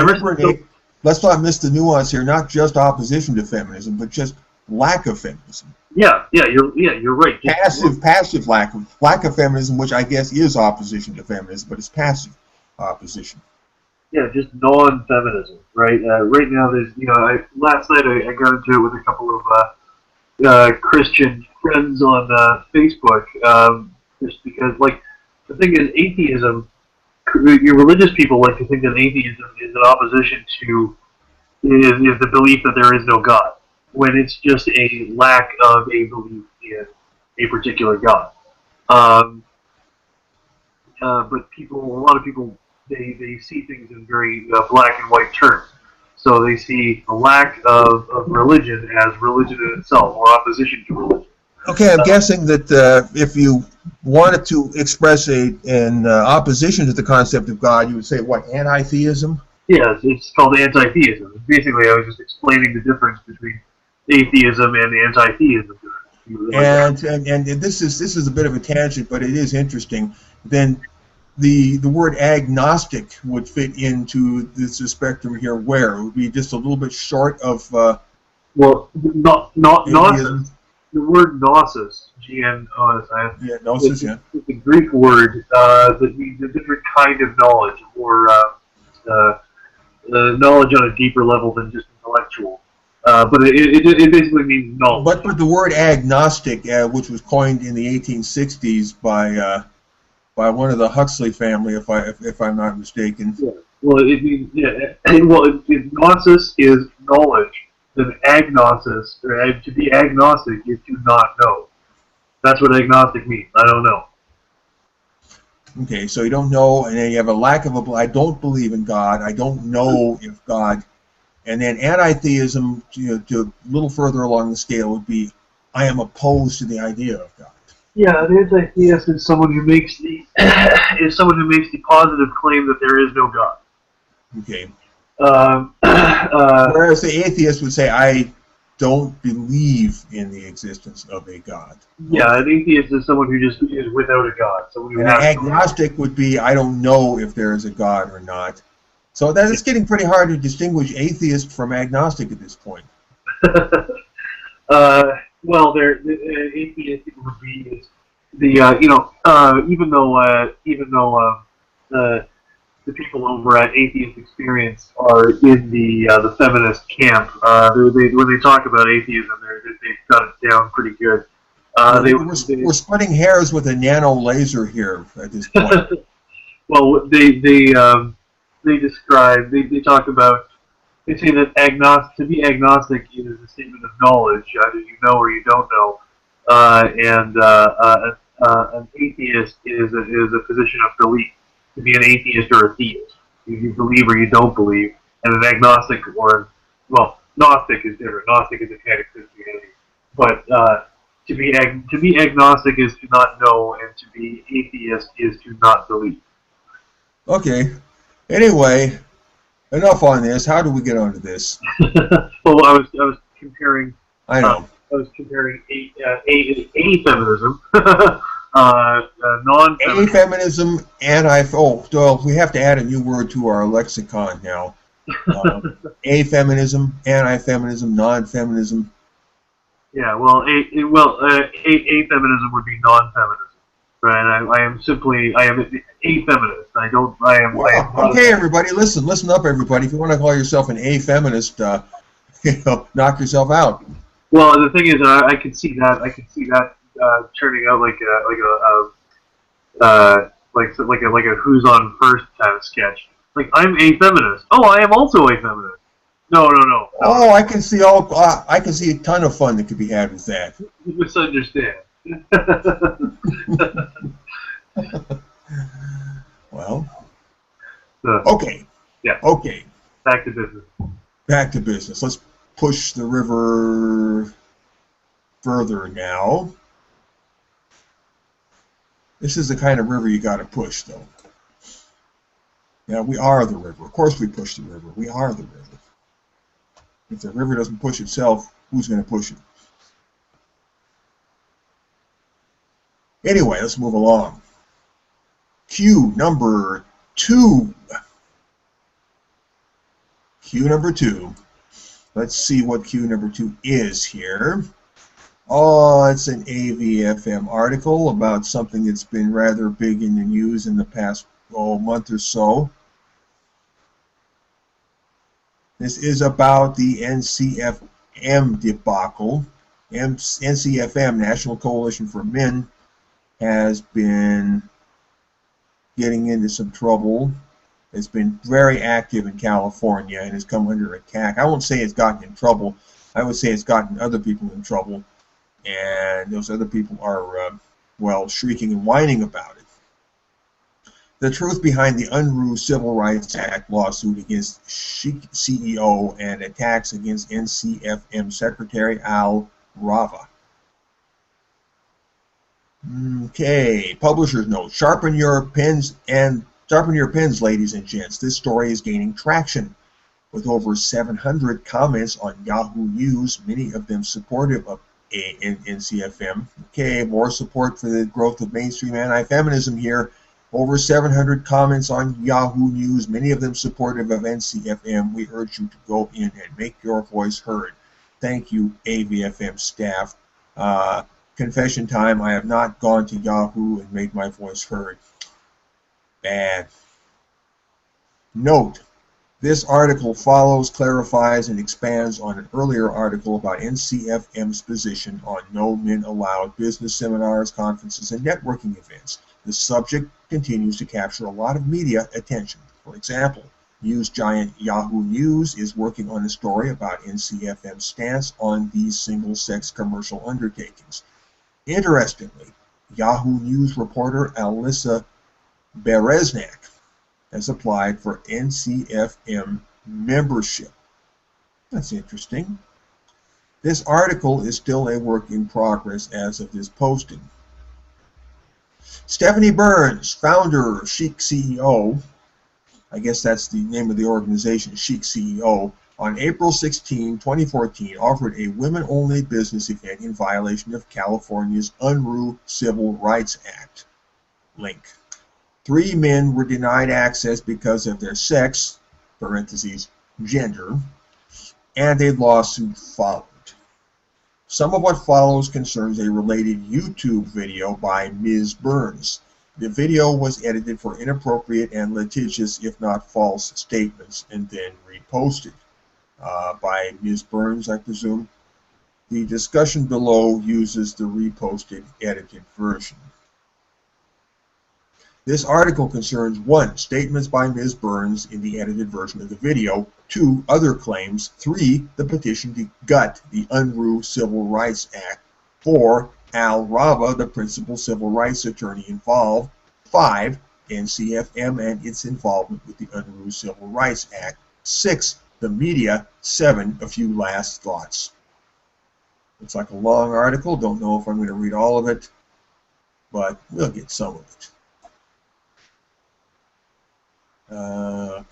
let's not miss the nuance here. Not just opposition to feminism, but just lack of feminism.
Yeah, you're right.
Passive lack of feminism, which I guess is opposition to feminism, but it's passive opposition.
Yeah, just non-feminism, right? Right now, there's last night I got into it with a couple of Christian friends on Facebook, just because, like, the thing is, atheism. Your religious people like to think that atheism is an opposition to is the belief that there is no God, when it's just a lack of a belief in a particular God. But a lot of people, they see things in very black and white terms. So they see a lack of religion as religion in itself, or opposition to religion.
Okay, I'm guessing that if you wanted to express an opposition to the concept of God, you would say, what, anti-theism?
Yes, it's called anti-theism. Basically, I was just explaining the difference between atheism and anti-theism.
And this is a bit of a tangent, but it is interesting. Then the word agnostic would fit into this spectrum here, where it would be just a little bit short of
well, not the word gnosis, G-N-O-S-I-S.
Yeah, gnosis, yeah.
It's a Greek word that means a different kind of knowledge, or knowledge on a deeper level than just intellectual. But it basically means knowledge.
But the word agnostic, which was coined in the 1860s by one of the Huxley family, if I'm not mistaken.
Yeah. Well, it means gnosis is knowledge. Then agnosis, or to be agnostic, is to not know. That's what agnostic means. I don't know.
Okay, so you don't know, and then you have a lack of I don't believe in God. I don't know if God. And then anti-theism, to a little further along the scale, would be I am opposed to the idea of God.
Yeah, an anti-theist is someone who makes the positive claim that there is no God.
Okay. Whereas the atheist would say, I don't believe in the existence of a God.
Yeah, an atheist is someone who just is without a God. Someone who
and an agnostic would be, I don't know if there is a God or not. So that it's getting pretty hard to distinguish atheist from agnostic at this point.
Well, the atheist would be even though the people over at Atheist Experience are in the feminist camp. When they talk about atheism, they've got it down pretty good.
We're splitting hairs with a nano laser here at this point.
Well, they talk about They say that to be agnostic is a statement of knowledge. Either you know or you don't know. An atheist is a position of belief. To be an atheist or a theist, you believe or you don't believe. And an agnostic Gnostic is different. Gnostic is a kind of Christianity. But to be agnostic is to not know, and to be atheist is to not believe.
Okay. Anyway, enough on this. How do we get onto this?
Well, I was comparing.
I know.
I was comparing a feminism, non-feminism.
Afeminism, well, we have to add a new word to our lexicon now. Afeminism, anti-feminism, non-feminism.
Yeah, well, a feminism would be non-feminism, right? I am a feminist.
Well, okay, everybody, listen up, everybody. If you want to call yourself an a-feminist, knock yourself out.
Well, the thing is, I can see that. Turning out like a who's on first kind of sketch. Like, I'm a feminist. Oh, I am also a feminist. No.
Oh, I can see a ton of fun that could be had with that.
You misunderstand.
Well,
okay. Yeah.
Okay.
Back to business.
Let's push the river further now. This is the kind of river you got to push, though. Yeah, we are the river. Of course we push the river. We are the river. If the river doesn't push itself, who's going to push it? Anyway, let's move along. Cue number 2. Let's see what cue number 2 is here. Oh, it's an AVFM article about something that's been rather big in the news in the past month or so. This is about the NCFM debacle. NCFM, National Coalition for Men, has been getting into some trouble. It's been very active in California and has come under attack. I won't say it's gotten in trouble. I would say it's gotten other people in trouble. And those other people are, shrieking and whining about it. The truth behind the Unruh Civil Rights Act lawsuit against Chic CEO and attacks against NCFM Secretary Al Rava. Okay, publisher's note. Sharpen your pens, ladies and gents. This story is gaining traction. With over 700 comments on Yahoo News, many of them supportive of NCFM. Okay, more support for the growth of mainstream anti-feminism here. Over 700 comments on Yahoo News, many of them supportive of NCFM. We urge you to go in and make your voice heard. Thank you, AVFM staff. Confession time, I have not gone to Yahoo and made my voice heard. Bad. Note, this article follows, clarifies, and expands on an earlier article about NCFM's position on No Men Allowed business seminars, conferences, and networking events. The subject continues to capture a lot of media attention. For example, news giant Yahoo News is working on a story about NCFM's stance on these single-sex commercial undertakings. Interestingly, Yahoo News reporter Alyssa Bereznak has applied for NCFM membership. That's interesting. This article is still a work in progress as of this posting. Stephanie Burns, founder of Chic CEO, I guess that's the name of the organization, Chic CEO, on April 16, 2014, offered a women-only business event in violation of California's Unruh Civil Rights Act. Link. 3 men were denied access because of their sex, parentheses, gender, and a lawsuit followed. Some of what follows concerns a related YouTube video by Ms. Burns. The video was edited for inappropriate and litigious, if not false, statements and then reposted by Ms. Burns, I presume. The discussion below uses the reposted edited version. This article concerns 1. Statements by Ms. Burns in the edited version of the video, 2. Other claims, 3. The petition to gut the Unruh Civil Rights Act, 4. Al Raba, the principal civil rights attorney involved, 5. NCFM and its involvement with the Unruh Civil Rights Act, 6. The media, 7. A few last thoughts. Looks like a long article. Don't know if I'm going to read all of it, but we'll get some of it. Okay.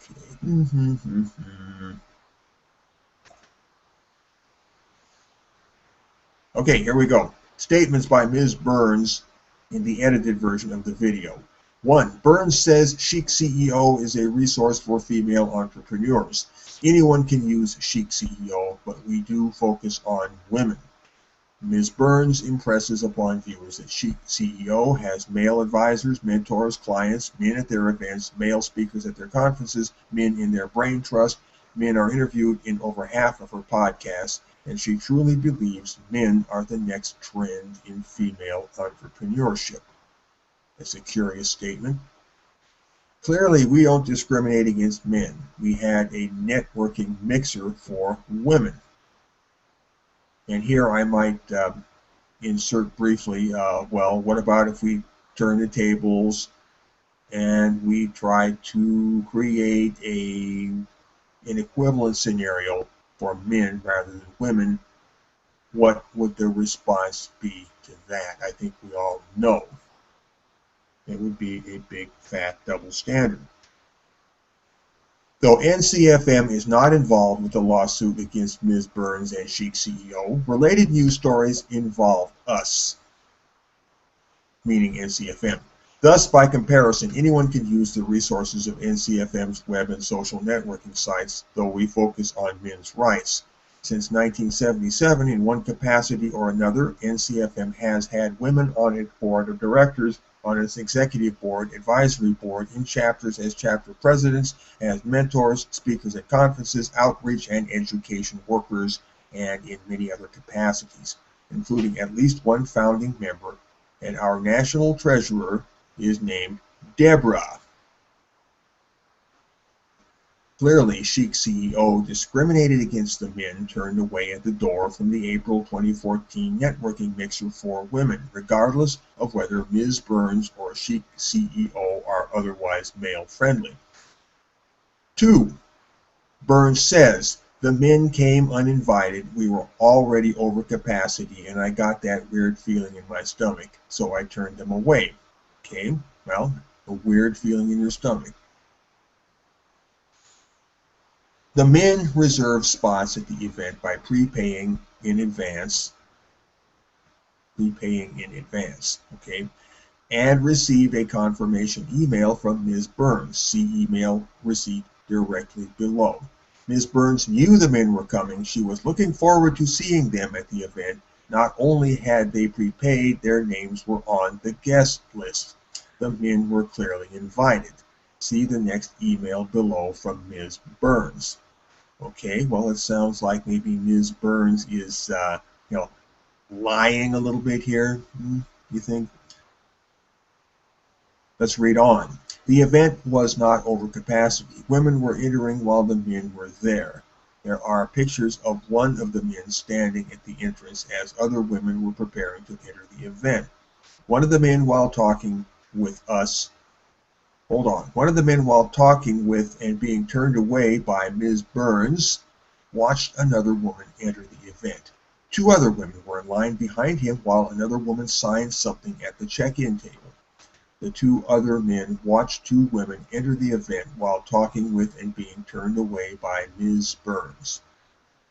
Okay, here we go. Statements by Ms. Burns in the edited version of the video. 1. Burns says Chic CEO is a resource for female entrepreneurs. Anyone can use Chic CEO, but we do focus on women. Ms. Burns impresses upon viewers that Chic CEO has male advisors, mentors, clients, men at their events, male speakers at their conferences, men in their brain trust. Men are interviewed in over half of her podcasts, and she truly believes men are the next trend in female entrepreneurship. It's a curious statement. Clearly, we don't discriminate against men. We had a networking mixer for women. And here I might insert briefly, well, what about if we turn the tables and we try to create an equivalent scenario for men rather than women? What would the response be to that? I think we all know. It would be a big, fat double standard. Though NCFM is not involved with the lawsuit against Ms. Burns and Chic CEO, related news stories involve us, meaning NCFM. Thus, by comparison, anyone can use the resources of NCFM's web and social networking sites, though we focus on men's rights. Since 1977, in one capacity or another, NCFM has had women on its board of directors, on its executive board, advisory board, in chapters as chapter presidents, as mentors, speakers at conferences, outreach and education workers, and in many other capacities, including at least one founding member, and our national treasurer is named Deborah. Clearly, Chic CEO discriminated against the men turned away at the door from the April 2014 networking mixer for women, regardless of whether Ms. Burns or Chic CEO are otherwise male-friendly. 2. Burns says, the men came uninvited, we were already over capacity, and I got that weird feeling in my stomach, so I turned them away. Okay, well, a weird feeling in your stomach. The men reserved spots at the event by prepaying in advance, okay, and received a confirmation email from Ms. Burns. See email receipt directly below. Ms. Burns knew the men were coming. She was looking forward to seeing them at the event. Not only had they prepaid, their names were on the guest list. The men were clearly invited. See the next email below from Ms. Burns. Okay, well, it sounds like maybe Ms. Burns is, lying a little bit here, you think? Let's read on. The event was not over capacity. Women were entering while the men were there. There are pictures of one of the men standing at the entrance as other women were preparing to enter the event. One of the men, while talking with and being turned away by Ms. Burns, watched another woman enter the event. 2 other women were in line behind him while another woman signed something at the check-in table. The 2 other men watched 2 women enter the event while talking with and being turned away by Ms. Burns.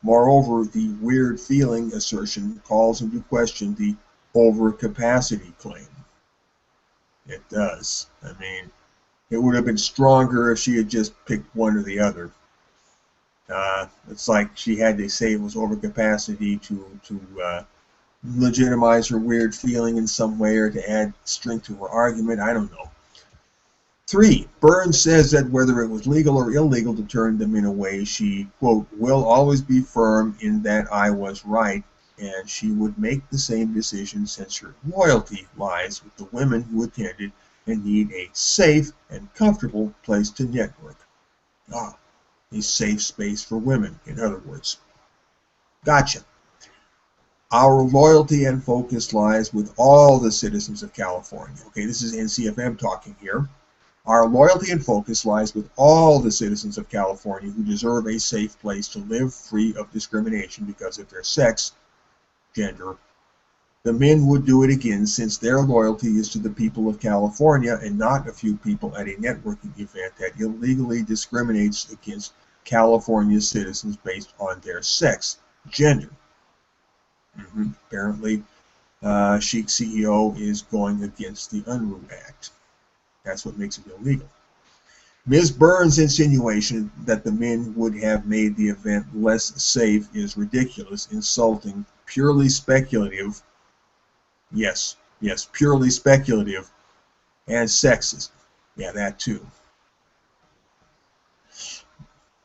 Moreover, the weird feeling assertion calls into question the overcapacity claim. It does. I mean, it would have been stronger if she had just picked one or the other. It's like she had to say it was overcapacity to legitimize her weird feeling in some way or to add strength to her argument. I don't know. 3. Burns says that whether it was legal or illegal to turn the men away, she, quote, will always be firm in that I was right, and she would make the same decision since her loyalty lies with the women who attended and need a safe and comfortable place to network. Ah, a safe space for women, in other words. Gotcha. Our loyalty and focus lies with all the citizens of California. Okay, this is NCFM talking here. Our loyalty and focus lies with all the citizens of California who deserve a safe place to live free of discrimination because of their sex, gender. The men would do it again since their loyalty is to the people of California and not a few people at a networking event that illegally discriminates against California citizens based on their sex, gender. Apparently, Chic CEO is going against the Unruh Act. That's what makes it illegal. Ms. Burns' insinuation that the men would have made the event less safe is ridiculous, insulting, purely speculative. Yes, purely speculative, and sexist. Yeah, that too.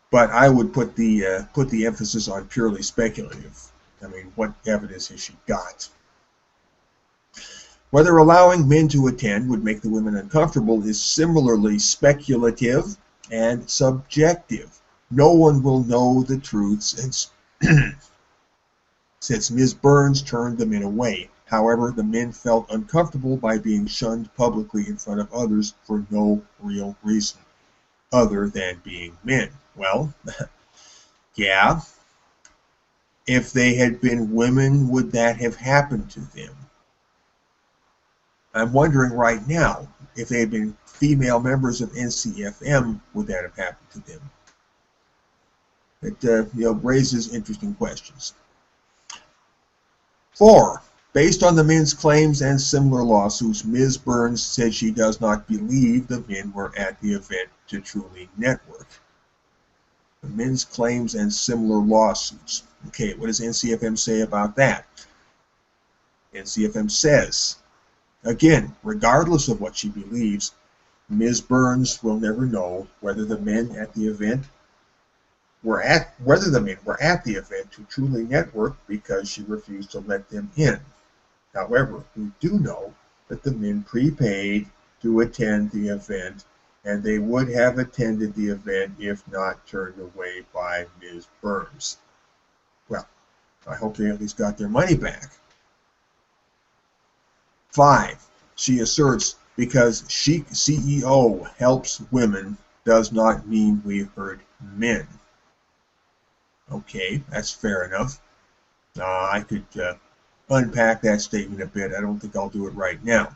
But I would put the emphasis on purely speculative. I mean, what evidence has she got? Whether allowing men to attend would make the women uncomfortable is similarly speculative and subjective. No one will know the truth since Ms. Burns turned the men away. However, the men felt uncomfortable by being shunned publicly in front of others for no real reason other than being men. Well, yeah. If they had been women, would that have happened to them? I'm wondering right now, if they had been female members of NCFM, would that have happened to them? It raises interesting questions. 4. Based on the men's claims and similar lawsuits, Ms. Burns said she does not believe the men were at the event to truly network. The men's claims and similar lawsuits. Okay, what does NCFM say about that? NCFM says, again, regardless of what she believes, Ms. Burns will never know whether the men at the event were at the event to truly network because she refused to let them in. However, we do know that the men prepaid to attend the event, and they would have attended the event if not turned away by Ms. Burns. Well, I hope they at least got their money back. 5. She asserts, because Chic CEO helps women does not mean we hurt men. Okay, that's fair enough. I could unpack that statement a bit. I don't think I'll do it right now.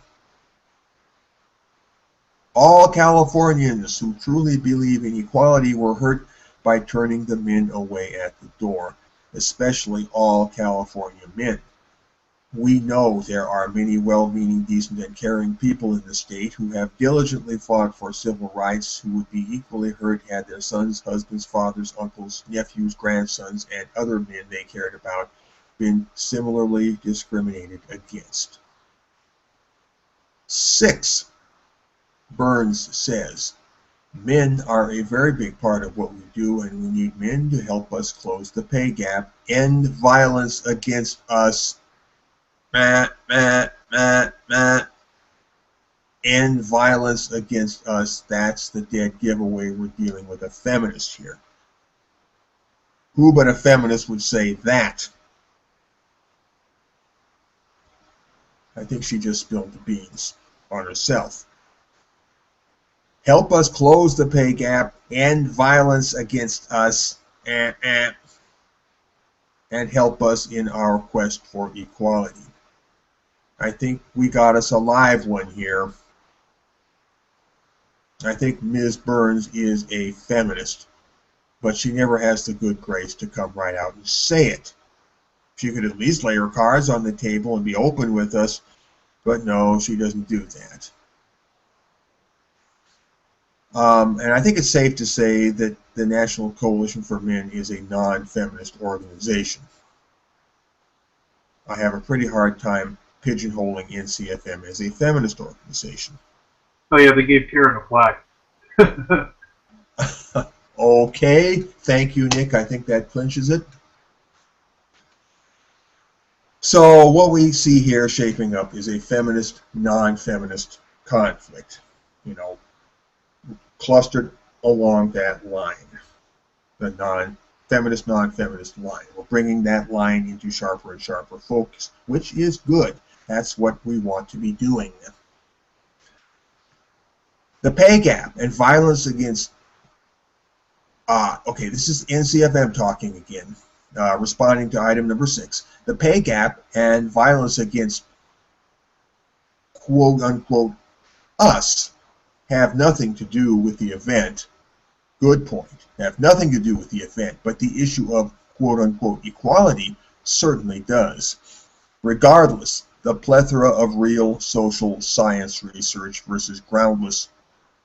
All Californians who truly believe in equality were hurt by turning the men away at the door, especially all California men. We know there are many well-meaning, decent, and caring people in the state who have diligently fought for civil rights who would be equally hurt had their sons, husbands, fathers, uncles, nephews, grandsons, and other men they cared about been similarly discriminated against. 6. Burns says, men are a very big part of what we do, and we need men to help us close the pay gap, end violence against us. End violence against us. That's the dead giveaway. We're dealing with a feminist here. Who but a feminist would say that? I think she just spilled the beans on herself. Help us close the pay gap, end violence against us, and help us in our quest for equality. I think we got us a live one here. I think Ms. Burns is a feminist, but she never has the good grace to come right out and say it. She could at least lay her cards on the table and be open with us, but no, she doesn't do that. And I think it's safe to say that the National Coalition for Men is a non-feminist organization. I have a pretty hard time pigeonholing NCFM as a feminist organization.
Oh yeah, they gave Karen a plaque.
Okay, thank you, Nick. I think that clinches it. So what we see here shaping up is a feminist, non-feminist conflict, you know, clustered along that line, the non-feminist, non-feminist line. We're bringing that line into sharper and sharper focus, which is good. That's what we want to be doing. The pay gap and violence against, okay, this is NCFM talking again, responding to item number 6. The pay gap and violence against quote unquote us have nothing to do with the event. Good point. Have nothing to do with the event, but the issue of quote unquote equality certainly does. Regardless, the plethora of real social science research versus groundless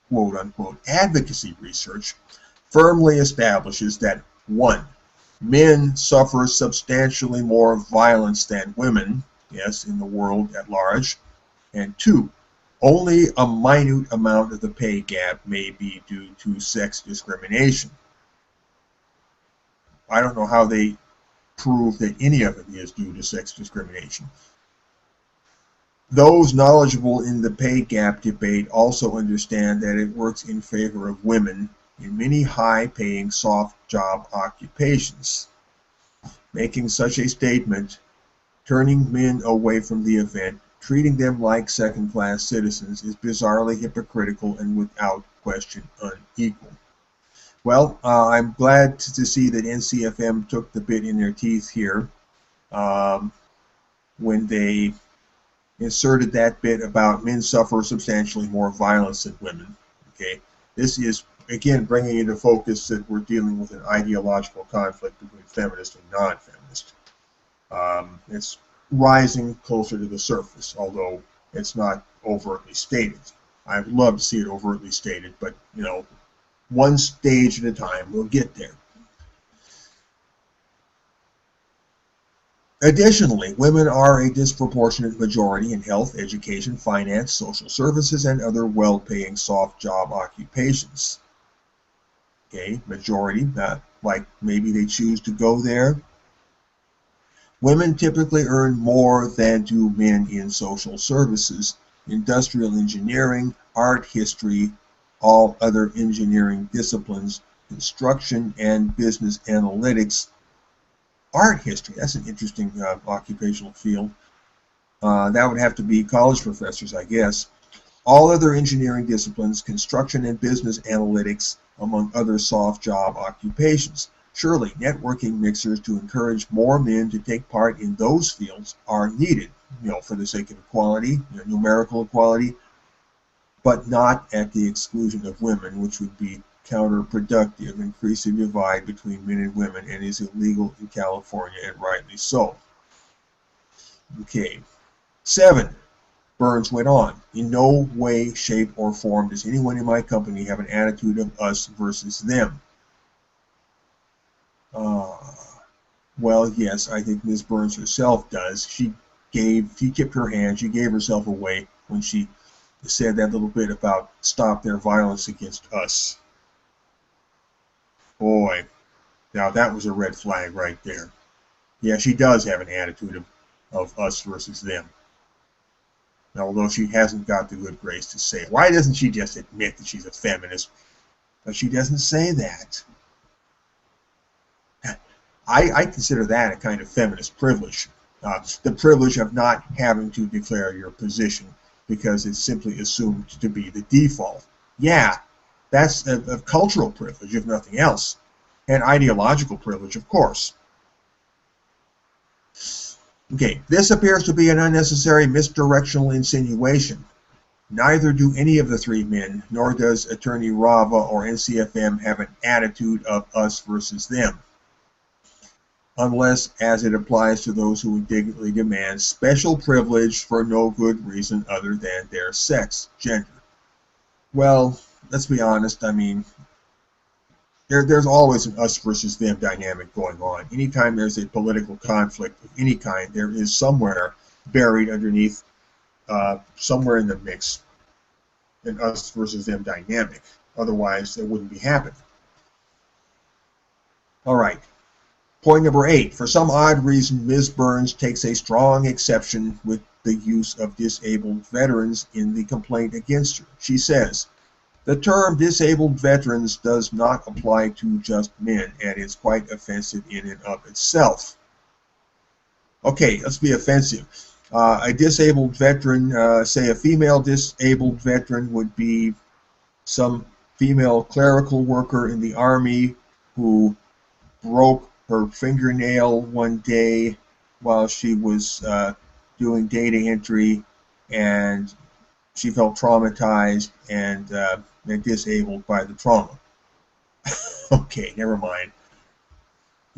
quote unquote advocacy research firmly establishes that 1. Men suffer substantially more violence than women, yes, in the world at large, and 2. Only a minute amount of the pay gap may be due to sex discrimination. I don't know how they prove that any of it is due to sex discrimination. Those knowledgeable in the pay gap debate also understand that it works in favor of women in many high-paying soft job occupations. Making such a statement, turning men away from the event, treating them like second-class citizens is bizarrely hypocritical and without question unequal. Well, I'm glad to see that NCFM took the bit in their teeth here when they inserted that bit about men suffer substantially more violence than women. Okay, this is again bringing into focus that we're dealing with an ideological conflict between feminist and non-feminist. It's rising closer to the surface, although it's not overtly stated. I'd love to see it overtly stated, but you know, one stage at a time, we'll get there. Additionally, women are a disproportionate majority in health, education, finance, social services, and other well-paying soft job occupations. Okay, majority, not like maybe they choose to go there. Women typically earn more than do men in social services, industrial engineering, art history, all other engineering disciplines, construction and business analytics. Art history, that's an interesting occupational field. That would have to be college professors, I guess. All other engineering disciplines, construction and business analytics, among other soft job occupations. Surely, networking mixers to encourage more men to take part in those fields are needed, you know, for the sake of equality, you know, numerical equality, but not at the exclusion of women, which would be counterproductive, increasing the divide between men and women, and is illegal in California, and rightly so. Okay. 7. Burns went on. In no way, shape, or form does anyone in my company have an attitude of us versus them. Well, yes, I think Ms. Burns herself does. She tipped her hand, she gave herself away when she said that little bit about stop their violence against us. Boy, now that was a red flag right there. Yeah, she does have an attitude of us versus them. Now, although she hasn't got the good grace to say it. Why doesn't she just admit that she's a feminist? But she doesn't say that. I consider that a kind of feminist privilege. The privilege of not having to declare your position because it's simply assumed to be the default. Yeah, that's a cultural privilege, if nothing else, and ideological privilege, of course. Okay, this appears to be an unnecessary misdirectional insinuation. Neither do any of the 3 men, nor does Attorney Rava or NCFM have an attitude of us versus them, unless as it applies to those who indignantly demand special privilege for no good reason other than their sex, gender. Well, let's be honest, I mean, there's always an us versus them dynamic going on. Anytime there's a political conflict of any kind, there is somewhere buried underneath, somewhere in the mix, an us versus them dynamic. Otherwise, it wouldn't be happening. All right. Point number 8. For some odd reason, Ms. Burns takes a strong exception with the use of disabled veterans in the complaint against her. She says, the term disabled veterans does not apply to just men and is quite offensive in and of itself. Okay, let's be offensive. A disabled veteran, say a female disabled veteran, would be some female clerical worker in the Army who broke her fingernail one day while she was doing data entry, and she felt traumatized and disabled by the trauma. Okay, never mind.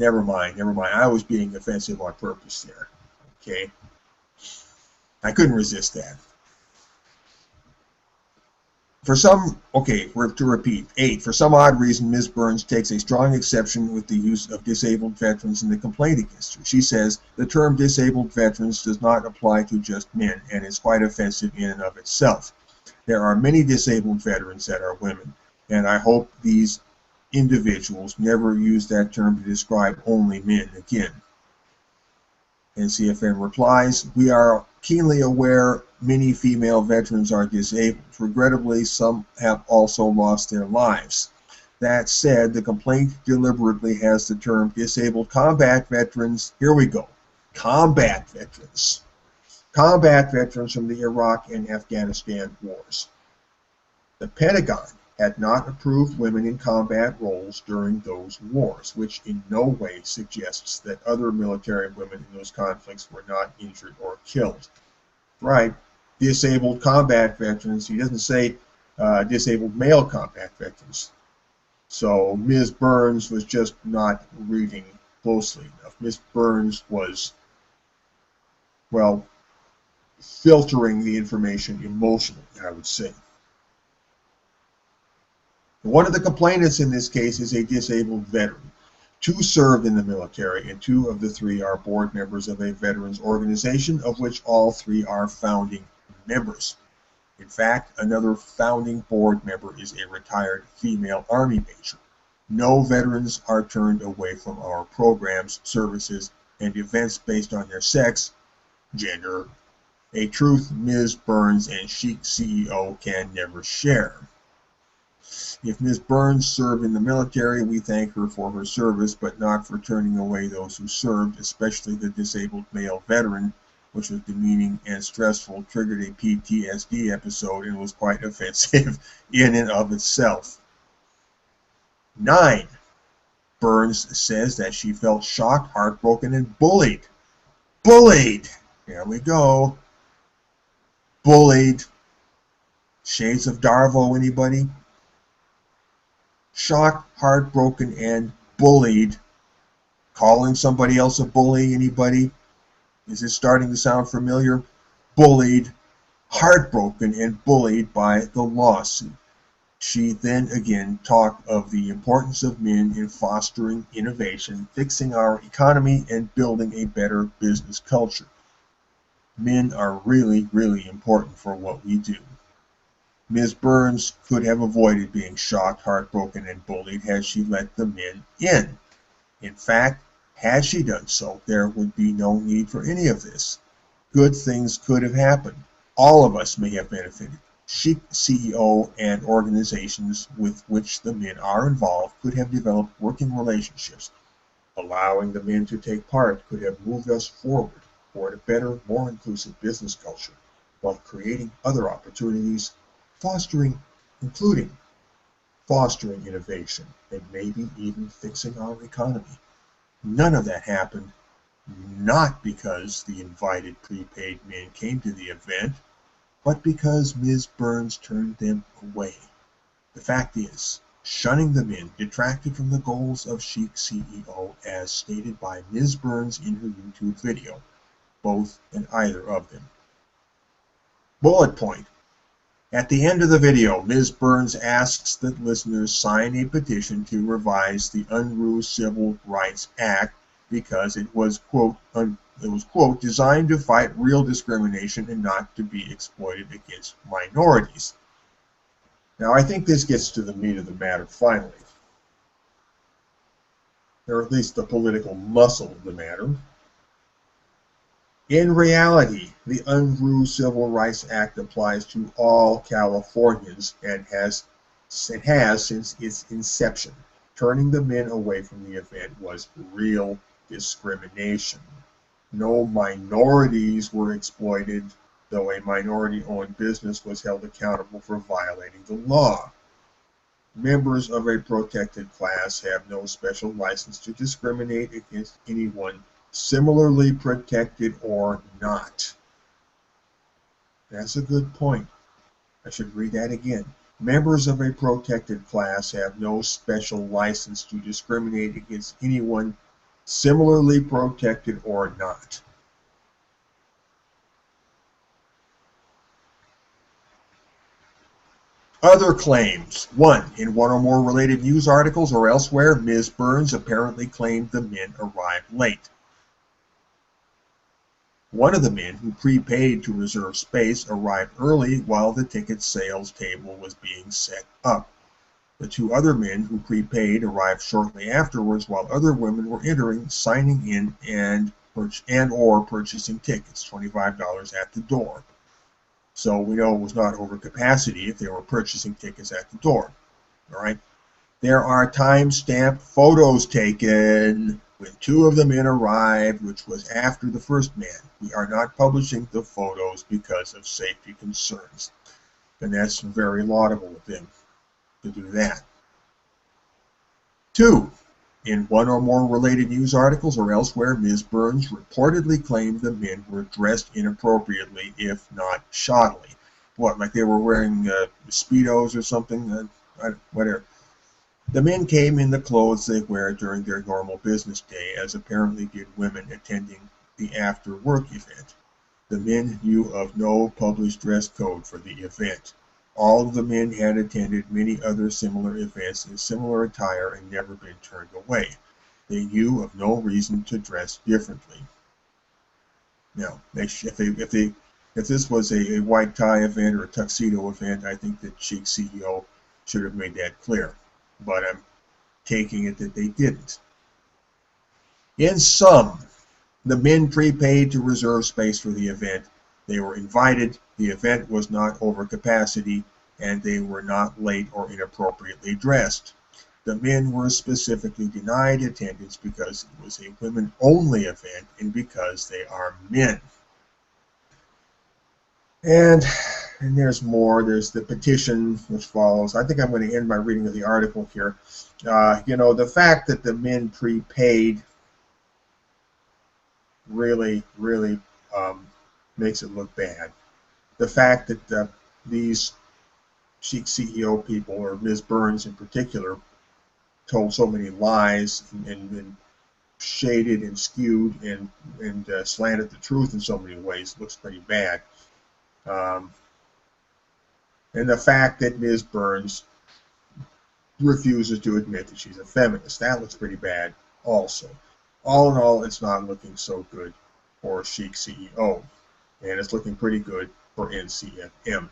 I was being offensive on purpose there. Okay, I couldn't resist that. To repeat, 8. For some odd reason, Ms. Burns takes a strong exception with the use of disabled veterans in the complaint against her. She says, the term disabled veterans does not apply to just men and is quite offensive in and of itself. There are many disabled veterans that are women, and I hope these individuals never use that term to describe only men again. NCFN replies, we are keenly aware many female veterans are disabled. Regrettably, some have also lost their lives. That said, the complaint deliberately has the term disabled combat veterans. Here we go. Combat veterans. Combat veterans from the Iraq and Afghanistan wars. The Pentagon had not approved women in combat roles during those wars, which in no way suggests that other military women in those conflicts were not injured or killed. Right, disabled combat veterans. He doesn't say disabled male combat veterans. So Ms. Burns was just not reading closely enough. Ms. Burns was, well, filtering the information emotionally, I would say. One of the complainants in this case is a disabled veteran. 2 served in the military, and 2 of the 3 are board members of a veterans organization, of which all 3 are founding members. In fact, another founding board member is a retired female Army major. No veterans are turned away from our programs, services, and events based on their sex, gender, a truth Ms. Burns and Chic CEO can never share. If Ms. Burns served in the military, we thank her for her service, but not for turning away those who served, especially the disabled male veteran, which was demeaning and stressful, triggered a PTSD episode, and was quite offensive in and of itself. 9. Burns says that she felt shocked, heartbroken, and bullied. Bullied! There we go. Bullied. Shades of Darvo, anybody? Shocked, heartbroken, and bullied. Calling somebody else a bully, anybody? Is it starting to sound familiar? Bullied, heartbroken, and bullied by the lawsuit. She then again talked of the importance of men in fostering innovation, fixing our economy, and building a better business culture. Men are really, really important for what we do. Ms. Burns could have avoided being shocked, heartbroken, and bullied had she let the men in. In fact, had she done so, there would be no need for any of this. Good things could have happened. All of us may have benefited. Chic CEO and organizations with which the men are involved could have developed working relationships. Allowing the men to take part could have moved us forward toward a better, more inclusive business culture, while creating other opportunities, including fostering innovation, and maybe even fixing our economy. None of that happened, not because the invited prepaid men came to the event, but because Ms. Burns turned them away. The fact is, shunning the men detracted from the goals of Chic CEO as stated by Ms. Burns in her YouTube video, both and either of them. Bullet point. At the end of the video, Ms. Burns asks that listeners sign a petition to revise the Unruh Civil Rights Act because it was, quote, designed to fight real discrimination and not to be exploited against minorities. Now, I think this gets to the meat of the matter finally. or at least the political muscle of the matter. In reality, the Unruh Civil Rights Act applies to all Californians and it has since its inception. Turning the men away from the event was real discrimination. No minorities were exploited, though a minority-owned business was held accountable for violating the law. Members of a protected class have no special license to discriminate against anyone similarly protected or not. That's a good point. I should read that again. Members of a protected class have no special license to discriminate against anyone similarly protected or not. Other claims. 1. In one or more related news articles or elsewhere, Ms. Burns apparently claimed the men arrived late. One of the men who prepaid to reserve space arrived early while the ticket sales table was being set up. The two other men who prepaid arrived shortly afterwards while other women were entering, signing in, and or purchasing tickets, $25 at the door. So we know it was not over capacity if they were purchasing tickets at the door. All right. There are time-stamped photos taken when two of the men arrived, which was after the first man. We are not publishing the photos because of safety concerns. And that's very laudable of them to do that. 2. In one or more related news articles or elsewhere, Ms. Burns reportedly claimed the men were dressed inappropriately, if not shoddily. What, like they were wearing Speedos or something? Whatever. The men came in the clothes they wear during their normal business day, as apparently did women attending the after-work event. The men knew of no published dress code for the event. All of the men had attended many other similar events in similar attire and never been turned away. They knew of no reason to dress differently. Now, if this was a white tie event or a tuxedo event, I think that Chic CEO should have made that clear. But I'm taking it that they didn't. In sum, the men prepaid to reserve space for the event. They were invited, the event was not over capacity, and they were not late or inappropriately dressed. The men were specifically denied attendance because it was a women-only event and because they are men. And there's more. There's the petition which follows. I think I'm going to end my reading of the article here. The fact that the men prepaid really makes it look bad. The fact that these Chic CEO people, or Ms. Burns in particular, told so many lies and shaded and skewed and slanted the truth in so many ways looks pretty bad. And the fact that Ms. Burns refuses to admit that she's a feminist, that looks pretty bad also. All in all, it's not looking so good for Chic CEO, and it's looking pretty good for NCFM.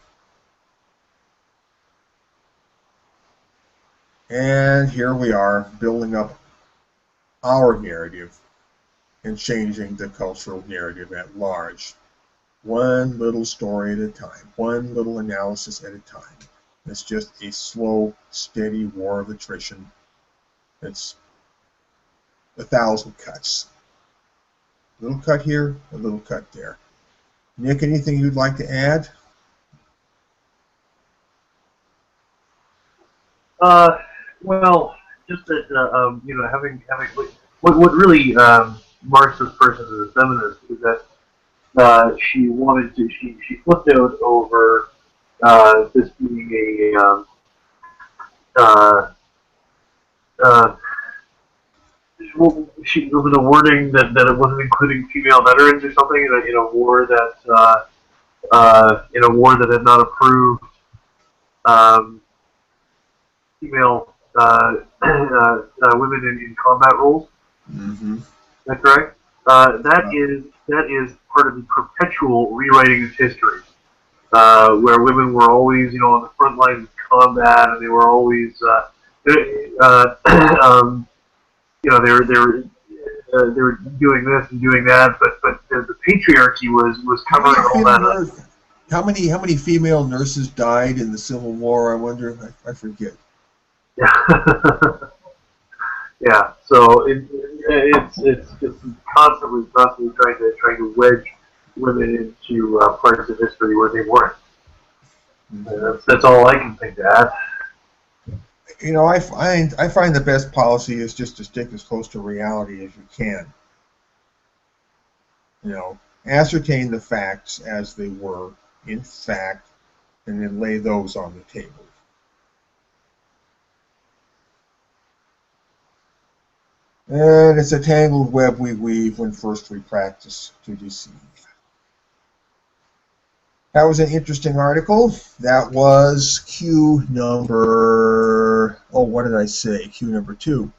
And here we are building up our narrative and changing the cultural narrative at large. One little story at a time, one little analysis at a time. It's just a slow, steady war of attrition. It's 1,000 cuts. A little cut here, a little cut there. Nick, anything you'd like to add?
Well, just that having what really marks this person as a feminist is that she wanted to she flipped out over this being a she was a wording that it wasn't including female veterans or something in a war that in a war that had not approved female women in combat roles.
Mm-hmm.
Is that correct? That is part of the perpetual rewriting of history, where women were always on the front lines of combat, and they were always they were doing this and doing that, but the patriarchy was
How
covering
many
all
female
that up.
nurse, how many female nurses died in the Civil War? I wonder. I forget.
Yeah. Yeah, so it's constantly trying to wedge women into parts of history where they weren't. That's all I can think to add.
I find the best policy is just to stick as close to reality as you can. Ascertain the facts as they were, in fact, and then lay those on the table. And it's a tangled web we weave when first we practice to deceive. That was an interesting article. That was Q number, what did I say? Q number 2.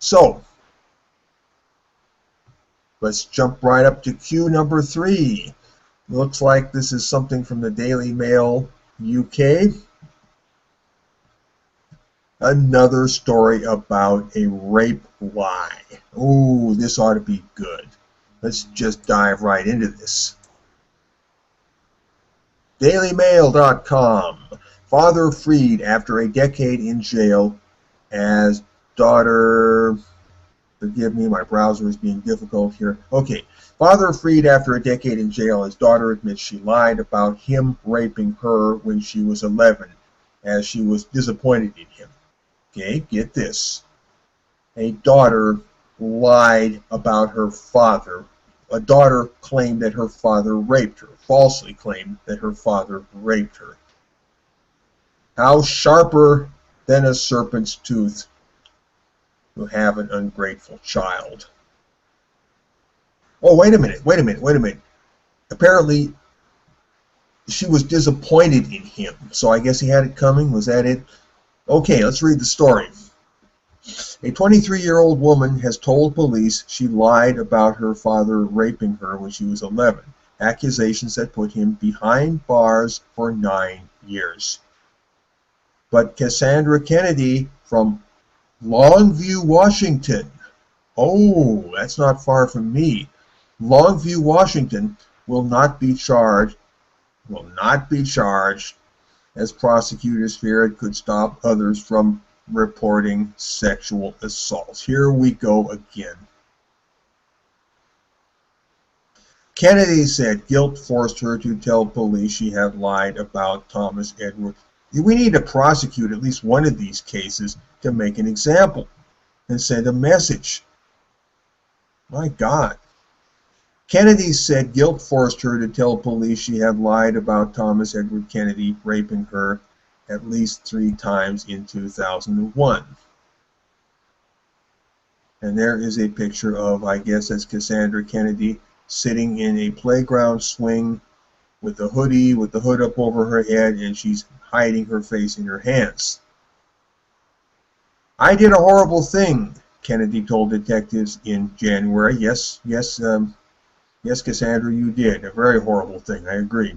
So, let's jump right up to Q number 3. Looks like this is something from the Daily Mail UK. Another story about a rape lie. Ooh, this ought to be good. Let's just dive right into this. DailyMail.com. Father freed after a decade in jail as daughter... Forgive me, my browser is being difficult here. Okay. Father freed after a decade in jail as daughter admits she lied about him raping her when she was 11, as she was disappointed in him. Okay, get this. A daughter lied about her father. A daughter claimed that her father raped her, falsely claimed that her father raped her. How sharper than a serpent's tooth to have an ungrateful child. Oh, wait a minute. Apparently, she was disappointed in him, so I guess he had it coming. Was that it? Okay, let's read the story. A 23-year-old woman has told police she lied about her father raping her when she was 11, accusations that put him behind bars for 9 years. But Cassandra Kennedy from Longview, Washington, oh, that's not far from me, Longview, Washington, will not be charged, as prosecutors fear it could stop others from reporting sexual assaults. Here we go again. Kennedy said guilt forced her to tell police she had lied about Thomas Edward. We need to prosecute at least one of these cases to make an example and send a message. My God. Kennedy said guilt forced her to tell police she had lied about Thomas Edward Kennedy raping her at least 3 times in 2001. And there is a picture of, I guess that's Cassandra Kennedy, sitting in a playground swing with a hoodie, with the hood up over her head, and she's hiding her face in her hands. I did a horrible thing, Kennedy told detectives in January. Yes, Cassandra, you did. A very horrible thing, I agree.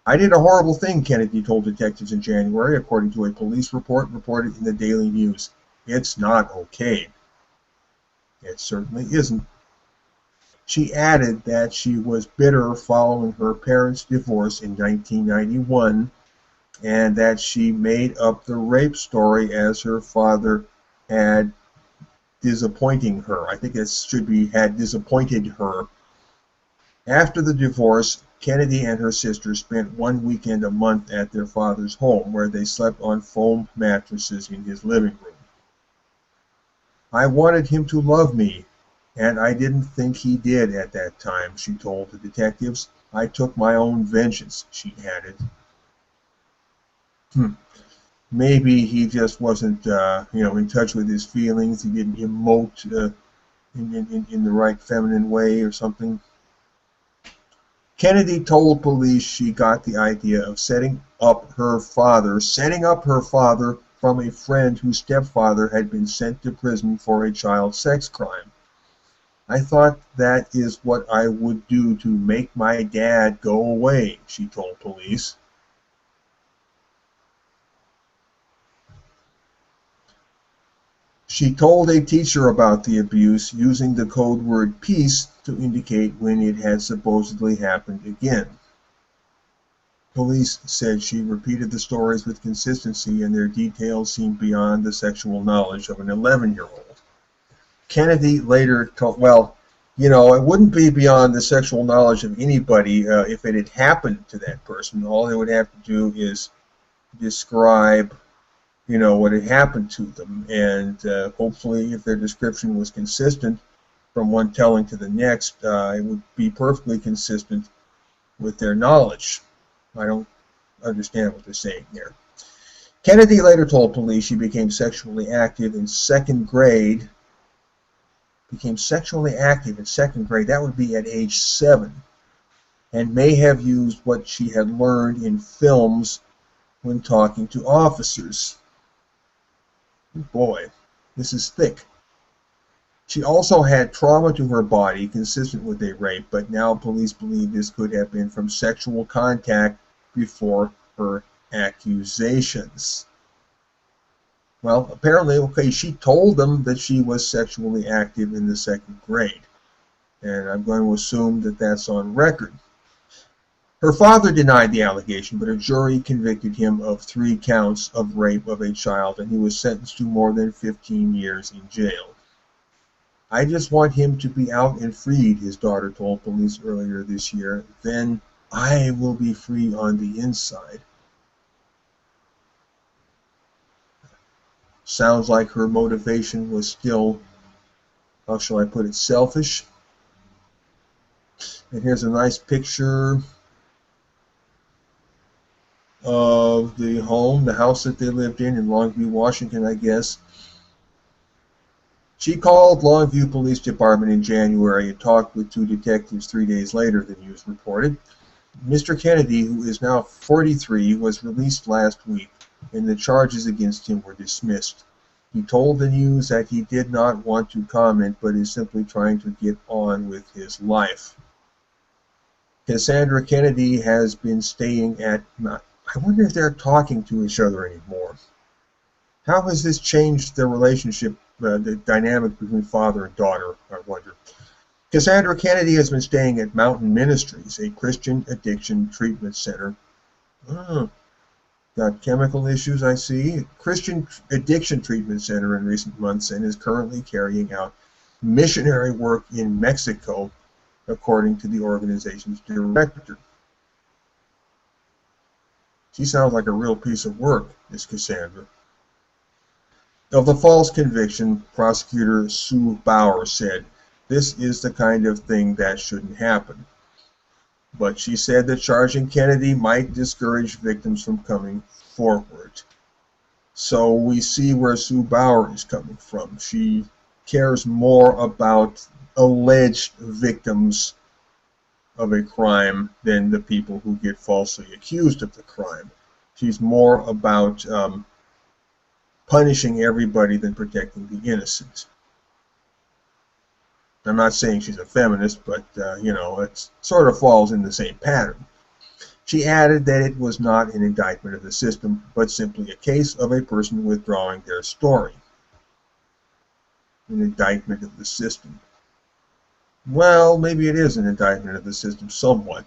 I did a horrible thing, Kennedy told detectives in January, according to a police report reported in the Daily News. It's not okay. It certainly isn't. She added that she was bitter following her parents' divorce in 1991 and that she made up the rape story as her father had disappointing her. I think it should be had disappointed her. After the divorce, Kennedy and her sister spent one weekend a month at their father's home, where they slept on foam mattresses in his living room. I wanted him to love me, and I didn't think he did at that time, she told the detectives. I took my own vengeance, she added. Maybe he just wasn't, in touch with his feelings. He didn't emote in the right feminine way or something. Kennedy told police she got the idea of setting up her father from a friend whose stepfather had been sent to prison for a child sex crime. I thought that is what I would do to make my dad go away, she told police. She told a teacher about the abuse, using the code word peace to indicate when it had supposedly happened again. Police said she repeated the stories with consistency and their details seemed beyond the sexual knowledge of an 11-year-old. Kennedy later told, well, it wouldn't be beyond the sexual knowledge of anybody if it had happened to that person. All they would have to do is describe, what had happened to them. And hopefully, if their description was consistent from one telling to the next, it would be perfectly consistent with their knowledge. I don't understand what they're saying here. Kennedy later told police she became sexually active in second grade. That would be at age 7. And may have used what she had learned in films when talking to officers. Boy, this is thick. She also had trauma to her body consistent with a rape, but now police believe this could have been from sexual contact before her accusations. Well, apparently, she told them that she was sexually active in the second grade, and I'm going to assume that that's on record. Her father denied the allegation, but a jury convicted him of 3 counts of rape of a child, and he was sentenced to more than 15 years in jail. I just want him to be out and freed, his daughter told police earlier this year. Then I will be free on the inside. Sounds like her motivation was still, how shall I put it, selfish. And here's a nice picture of the home, the house that they lived in Longview, Washington, I guess. She called Longview Police Department in January and talked with 2 detectives 3 days later, the news reported. Mr. Kennedy, who is now 43, was released last week, and the charges against him were dismissed. He told the news that he did not want to comment, but is simply trying to get on with his life. Cassandra Kennedy has been staying at... I wonder if they're talking to each other anymore. How has this changed their relationship, the dynamic between father and daughter, I wonder. Cassandra Kennedy has been staying at Mountain Ministries, a Christian addiction treatment center. Got chemical issues, I see. Christian addiction treatment center in recent months, and is currently carrying out missionary work in Mexico, according to the organization's director. She sounds like a real piece of work, this Cassandra. Of the false conviction, prosecutor Sue Bauer said, "This is the kind of thing that shouldn't happen." But she said that charging Kennedy might discourage victims from coming forward. So we see where Sue Bauer is coming from. She cares more about alleged victims of a crime than the people who get falsely accused of the crime. She's more about punishing everybody than protecting the innocent. I'm not saying she's a feminist, but, it sort of falls in the same pattern. She added that it was not an indictment of the system, but simply a case of a person withdrawing their story. An indictment of the system. Well, maybe it is an indictment of the system somewhat.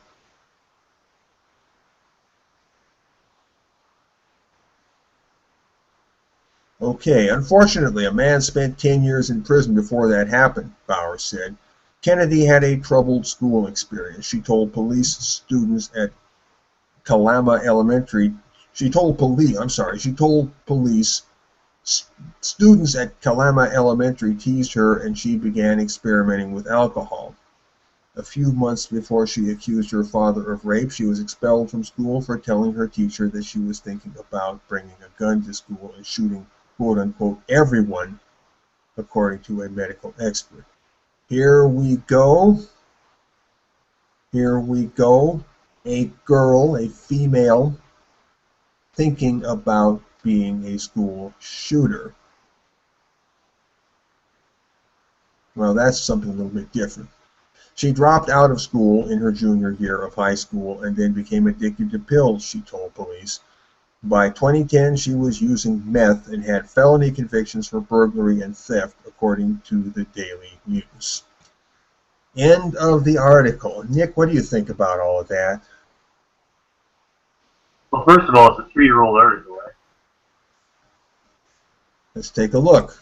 Okay, unfortunately, a man spent 10 years in prison before that happened, Bauer said. Kennedy had a troubled school experience. She told police students at Kalama Elementary, students at Kalama Elementary teased her and she began experimenting with alcohol. A few months before she accused her father of rape, she was expelled from school for telling her teacher that she was thinking about bringing a gun to school and shooting, quote-unquote, everyone, according to a medical expert. Here we go. A girl, a female, thinking about being a school shooter. Well, that's something a little bit different. She dropped out of school in her junior year of high school and then became addicted to pills, she told police. By 2010, she was using meth and had felony convictions for burglary and theft, according to the Daily News. End of the article. Nick, what do you think about all of that?
Well, first of all, it's a 3-year-old article,
Let's take a look.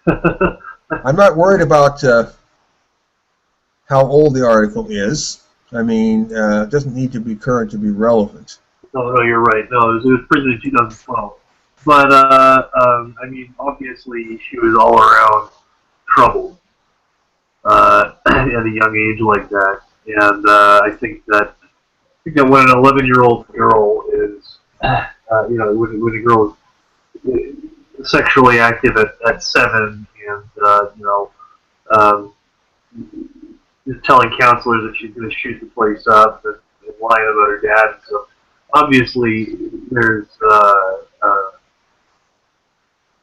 right?
I'm not worried about how old the article is. I mean, it doesn't need to be current to be relevant.
No, you're right. No, it was printed in 2012. But, I mean, obviously, she was all around troubled at a young age like that. And I think that when an 11-year-old girl is, when a girl is sexually active at 7 and, um, is telling counselors that she's going to shoot the place up and lying about her dad. So obviously, there's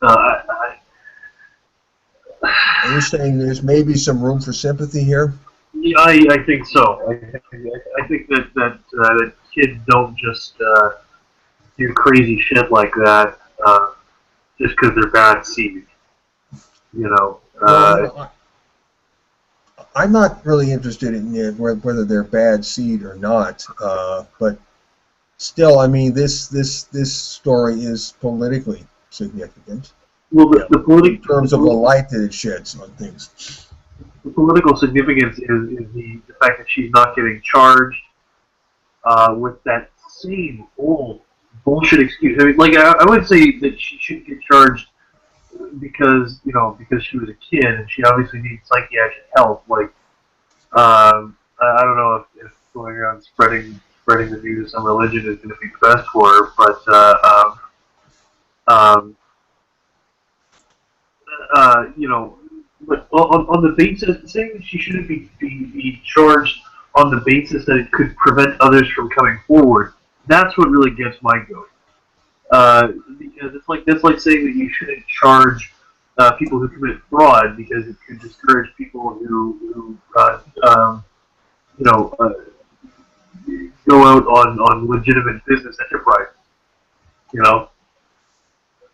Are you saying there's maybe some room for sympathy here?
yeah, I think so. I think that kids don't just do crazy shit like that just because they're bad seed. You know.
Well, I'm not really interested in whether they're bad seed or not, but still, I mean, this story is politically significant.
Well,
In terms of the light that it sheds on things.
the political significance is the fact that she's not getting charged with that same old bullshit excuse. I mean, like I would say that she should get charged because she was a kid and she obviously needs psychiatric help. Like I don't know if going around spreading the news of some religion is going to be the best for her, but but on the basis, saying that she shouldn't be charged on the basis that it could prevent others from coming forward, that's what really gets my goat. Because that's like saying that you shouldn't charge people who commit fraud because it could discourage people who go out on legitimate business enterprise. You know,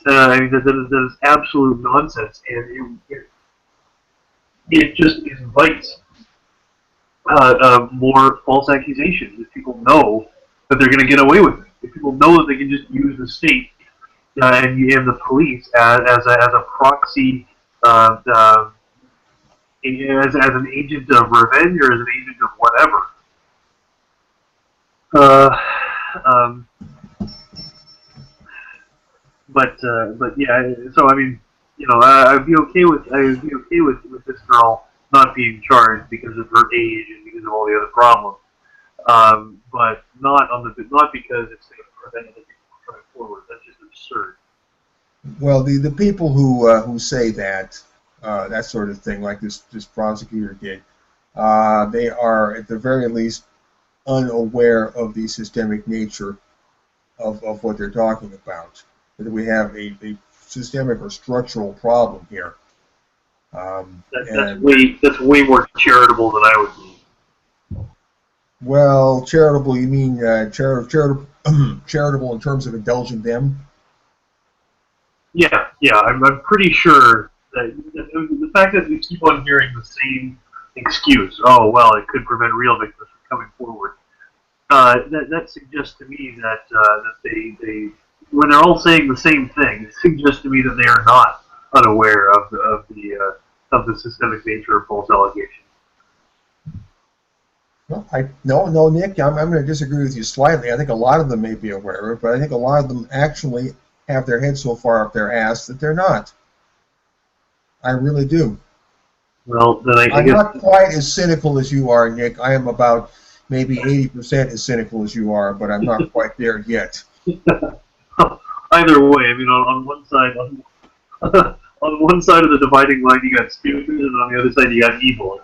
I mean that is absolute nonsense, and it just invites more false accusations. If people know that they're going to get away with it, if people know that they can just use the state and the police as a proxy, as an agent of revenge or as an agent of whatever. But yeah. So I mean, I'd be okay with this girl not being charged because of her age and because of all the other problems. But not because it's going to prevent other people from coming forward. That's just absurd.
Well, the people who say that sort of thing, like this prosecutor did, they are at the very least unaware of the systemic nature of what they're talking about. That we have a systemic or structural problem here.
That's way more charitable than I would be.
Well, charitable, you mean charitable in terms of indulging them?
Yeah. I'm pretty sure that the fact that we keep on hearing the same excuse, oh well, it could prevent real victims from coming forward. That suggests to me that they when they're all saying the same thing, it suggests to me that they are not unaware of the systemic nature of false allegations.
Well, no, Nick, I'm going to disagree with you slightly. I think a lot of them may be aware of it, but I think a lot of them actually have their head so far up their ass that they're not. I really do.
Well, then
I'm not quite as cynical as you are, Nick. I am about maybe 80% as cynical as you are, but I'm not quite there yet.
Either way, I mean, on one side, on one side of the dividing line, you got stupid, and on the other side, you got evil.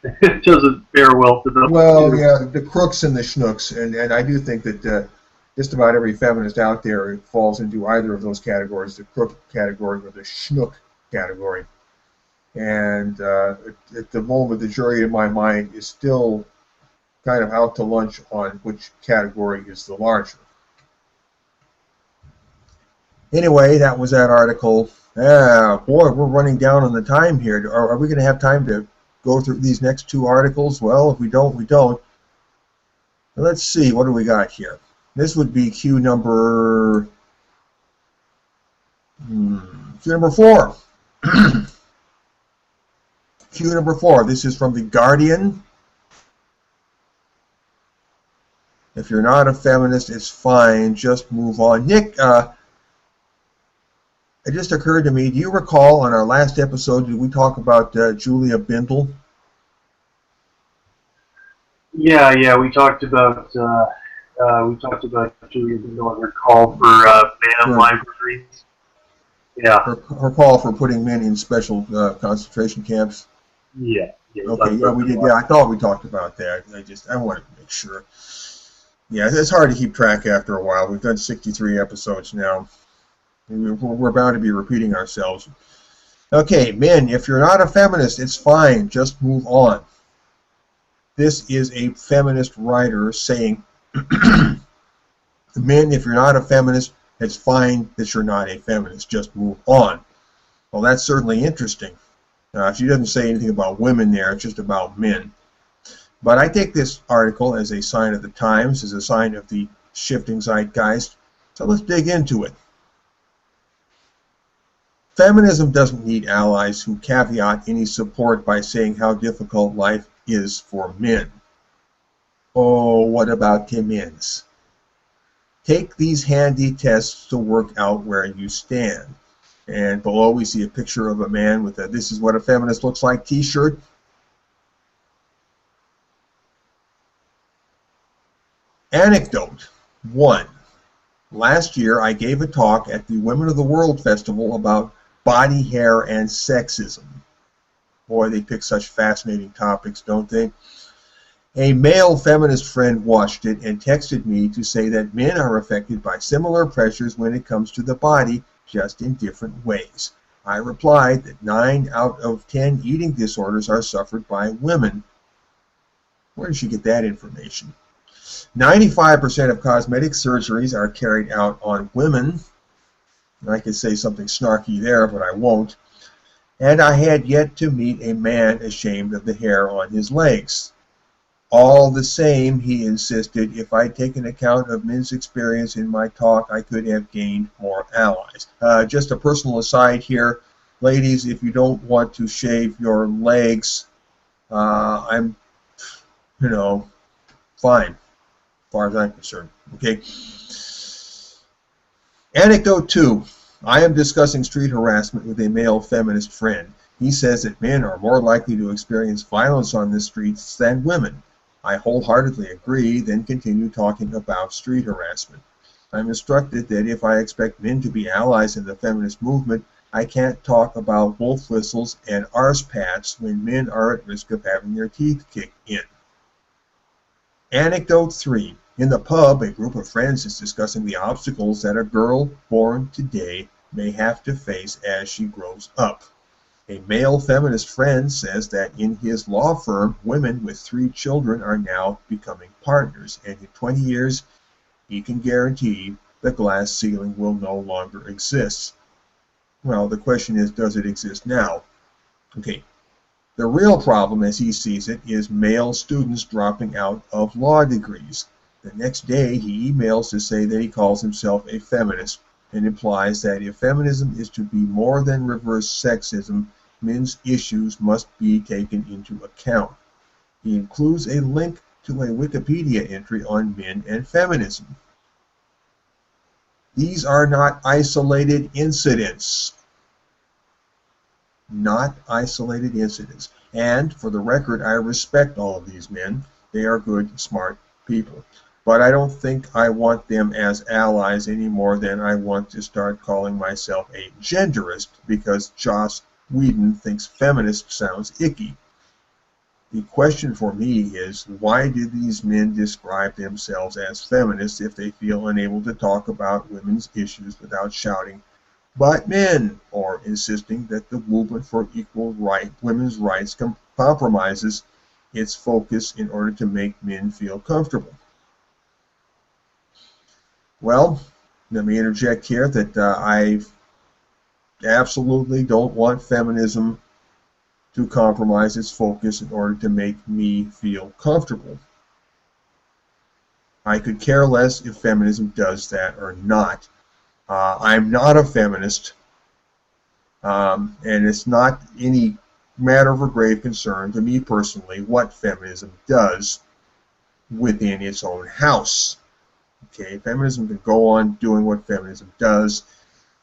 It doesn't fare well to them.
Well, yeah, the crooks and the schnooks, and I do think that just about every feminist out there falls into either of those categories, the crook category or the schnook category. And at the moment, the jury in my mind is still kind of out to lunch on which category is the larger. Anyway, that was that article. Boy, we're running down on the time here. Are we going to have time to go through these next two articles? Well, if we don't, we don't. Let's see, what do we got here? This would be Q number 4. Q number 4. This is from The Guardian. If you're not a feminist, it's fine. Just move on. Nick, it just occurred to me, do you recall on our last episode, did we talk about Julia Bindel?
Yeah, we talked about Julia Bindel and her call for ban libraries. Yeah.
Her call for putting men in special concentration camps.
Yeah.
Okay, yeah, we did. Yeah, I thought we talked about that. I wanted to make sure. Yeah, it's hard to keep track after a while. We've done 63 episodes now. We're bound to be repeating ourselves. Okay, men, if you're not a feminist, it's fine. Just move on. This is a feminist writer saying, men, if you're not a feminist, it's fine that you're not a feminist. Just move on. Well, that's certainly interesting. She doesn't say anything about women there. It's just about men. But I take this article as a sign of the times, as a sign of the shifting zeitgeist. So let's dig into it. Feminism doesn't need allies who caveat any support by saying how difficult life is for men. Oh, what about Timmins? Take these handy tests to work out where you stand. And below we see a picture of a man with a "This is what a feminist looks like" t-shirt. Anecdote 1. Last year I gave a talk at the Women of the World Festival about body hair and sexism. Boy, they pick such fascinating topics, don't they? A male feminist friend watched it and texted me to say that men are affected by similar pressures when it comes to the body, just in different ways. I replied that 9 out of 10 eating disorders are suffered by women. Where did she get that information? 95% of cosmetic surgeries are carried out on women. I could say something snarky there, but I won't. And I had yet to meet a man ashamed of the hair on his legs. All the same, he insisted, if I'd taken account of men's experience in my talk, I could have gained more allies. Just a personal aside here, ladies, if you don't want to shave your legs, I'm, fine, as far as I'm concerned. Okay. Anecdote 2. I am discussing street harassment with a male feminist friend. He says that men are more likely to experience violence on the streets than women. I wholeheartedly agree, then continue talking about street harassment. I'm instructed that if I expect men to be allies in the feminist movement, I can't talk about wolf whistles and arse pats when men are at risk of having their teeth kicked in. Anecdote 3. In the pub, a group of friends is discussing the obstacles that a girl born today may have to face as she grows up. A male feminist friend says that in his law firm, women with 3 children are now becoming partners, and in 20 years, he can guarantee the glass ceiling will no longer exist. Well, the question is, does it exist now? Okay. The real problem, as he sees it, is male students dropping out of law degrees. The next day, he emails to say that he calls himself a feminist and implies that if feminism is to be more than reverse sexism, men's issues must be taken into account. He includes a link to a Wikipedia entry on men and feminism. These are not isolated incidents. Not isolated incidents. And for the record, I respect all of these men. They are good, smart people. But I don't think I want them as allies any more than I want to start calling myself a genderist because Joss Whedon thinks feminist sounds icky. The question for me is, why did these men describe themselves as feminists if they feel unable to talk about women's issues without shouting, "But men," or insisting that the movement for equal women's rights compromises its focus in order to make men feel comfortable? Well, Let me interject here that I absolutely don't want feminism to compromise its focus in order to make me feel comfortable. I could care less if feminism does that or not. I'm not a feminist, and it's not any matter of a grave concern to me personally what feminism does within its own house. Okay, feminism can go on doing what feminism does,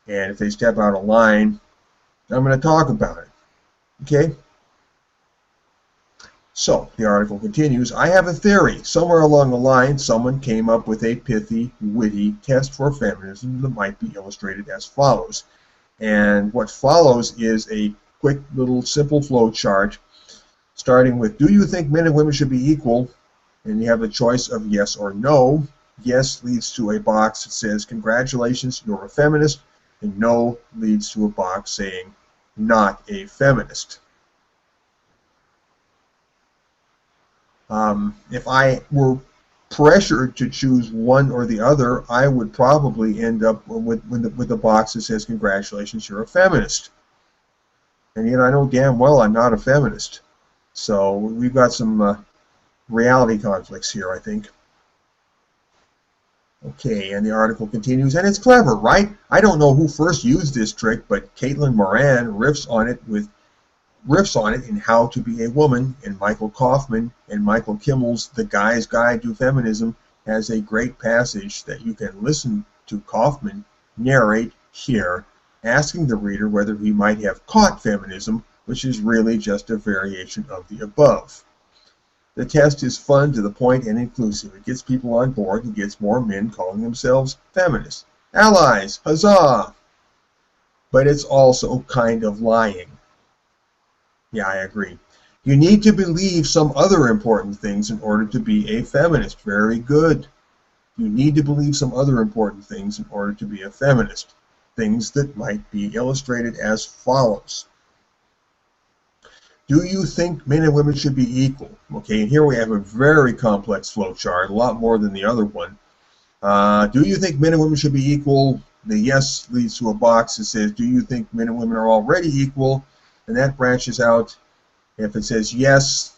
and if they step out of line, I'm going to talk about it. Okay? So, the article continues, I have a theory. Somewhere along the line, someone came up with a pithy, witty test for feminism that might be illustrated as follows. And what follows is a quick little simple flow chart, starting with, do you think men and women should be equal? And you have the choice of yes or no. Yes leads to a box that says, congratulations, you're a feminist. And no leads to a box saying, not a feminist. If I were pressured to choose one or the other, I would probably end up with the box that says, congratulations, you're a feminist. And yet I know damn well I'm not a feminist. So we've got some reality conflicts here, I think. Okay, and the article continues, and it's clever, right? I don't know who first used this trick, but Caitlin Moran riffs on it in How to Be a Woman, and Michael Kaufman and Michael Kimmel's The Guy's Guide to Feminism has a great passage that you can listen to Kaufman narrate here, asking the reader whether he might have caught feminism, which is really just a variation of the above. The test is fun, to the point, and inclusive. It gets people on board and gets more men calling themselves feminists. Allies! Huzzah! But it's also kind of lying. Yeah, I agree. You need to believe some other important things in order to be a feminist. Very good. You need to believe some other important things in order to be a feminist. Things that might be illustrated as follows. Do you think men and women should be equal? Okay, and here we have a very complex flow chart, a lot more than the other one. Do you think men and women should be equal? The yes leads to a box that says, do you think men and women are already equal? And that branches out. If it says yes,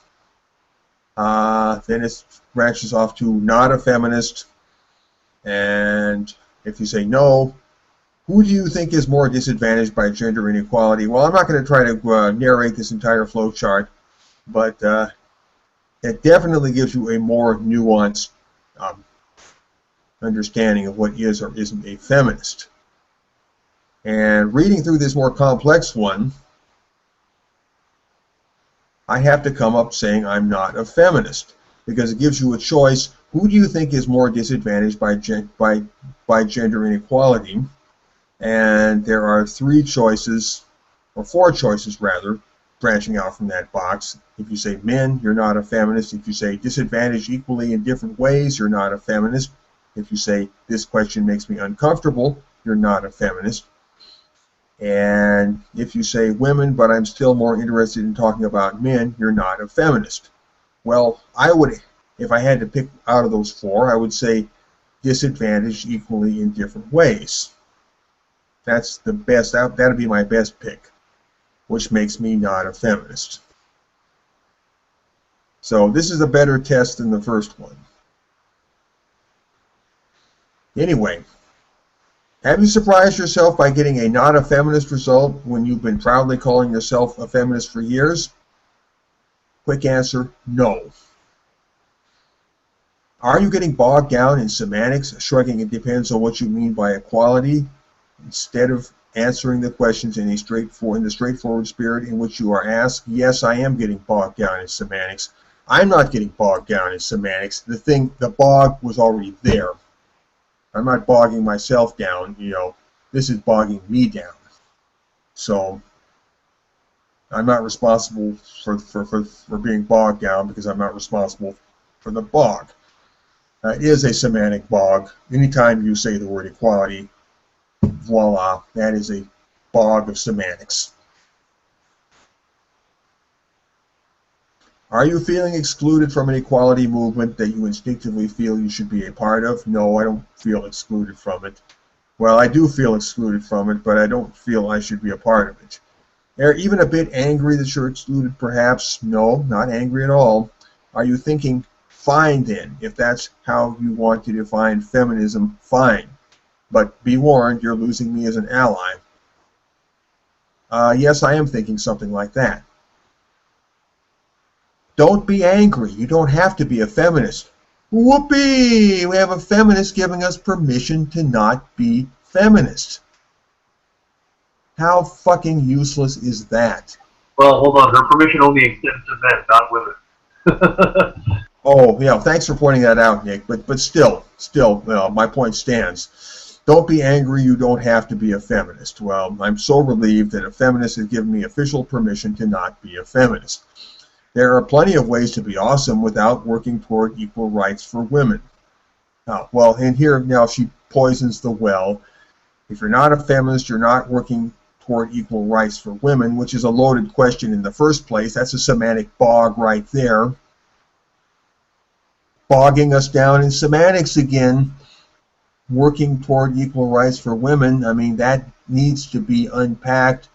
then it branches off to not a feminist. And if you say no, who do you think is more disadvantaged by gender inequality? Well, I'm not going to try to narrate this entire flow chart, but it definitely gives you a more nuanced understanding of what is or isn't a feminist. And reading through this more complex one, I have to come up saying I'm not a feminist, because it gives you a choice. Who do you think is more disadvantaged by gender inequality? And there are three choices, or four choices rather, branching out from that box. If you say men, you're not a feminist. If you say disadvantaged equally in different ways, you're not a feminist. If you say this question makes me uncomfortable, you're not a feminist. And if you say women, but I'm still more interested in talking about men, you're not a feminist. Well, I would, if I had to pick out of those four, I would say disadvantaged equally in different ways. That's the best, that'd be my best pick, which makes me not a feminist. So this is a better test than the first one. Anyway, have you surprised yourself by getting a not a feminist result when you've been proudly calling yourself a feminist for years? Quick answer, no. Are you getting bogged down in semantics, shrugging it depends on what you mean by equality, instead of answering the questions in the straightforward spirit in which you are asked? Yes, I am getting bogged down in semantics. I'm not getting bogged down in semantics. The bog was already there. I'm not bogging myself down, this is bogging me down. So I'm not responsible for being bogged down, because I'm not responsible for the bog. It is a semantic bog. Anytime you say the word equality, voila, that is a bog of semantics. Are you feeling excluded from an equality movement that you instinctively feel you should be a part of? No, I don't feel excluded from it. Well, I do feel excluded from it, but I don't feel I should be a part of it. Are you even a bit angry that you're excluded, perhaps? No, not angry at all. Are you thinking, fine then, if that's how you want to define feminism, fine. But be warned, you're losing me as an ally. Yes, I am thinking something like that. Don't be angry. You don't have to be a feminist. Whoopee! We have a feminist giving us permission to not be feminists. How fucking useless is that?
Well, hold on. Her permission only extends to men, not women.
Oh, yeah, thanks for pointing that out, Nick. But still, my point stands. Don't be angry. You don't have to be a feminist. Well, I'm so relieved that a feminist has given me official permission to not be a feminist. There are plenty of ways to be awesome without working toward equal rights for women. Well, and here now she poisons the well. If you're not a feminist, you're not working toward equal rights for women, which is a loaded question in the first place. That's a semantic bog right there. Bogging us down in semantics again. Working toward equal rights for women, I mean, that needs to be unpacked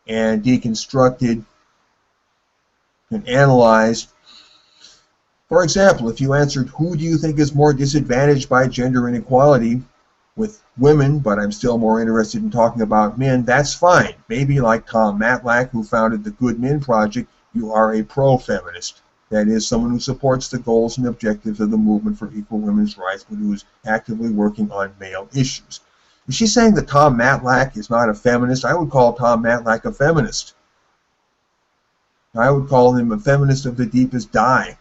and deconstructed and analyzed. For example, if you answered, who do you think is more disadvantaged by gender inequality with women, but I'm still more interested in talking about men, that's fine. Maybe like Tom Matlack, who founded the Good Men Project, you are a pro-feminist. That is, someone who supports the goals and objectives of the movement for equal women's rights, but who is actively working on male issues. Is she saying that Tom Matlack is not a feminist? I would call Tom Matlack a feminist. I would call him a feminist of the deepest dye.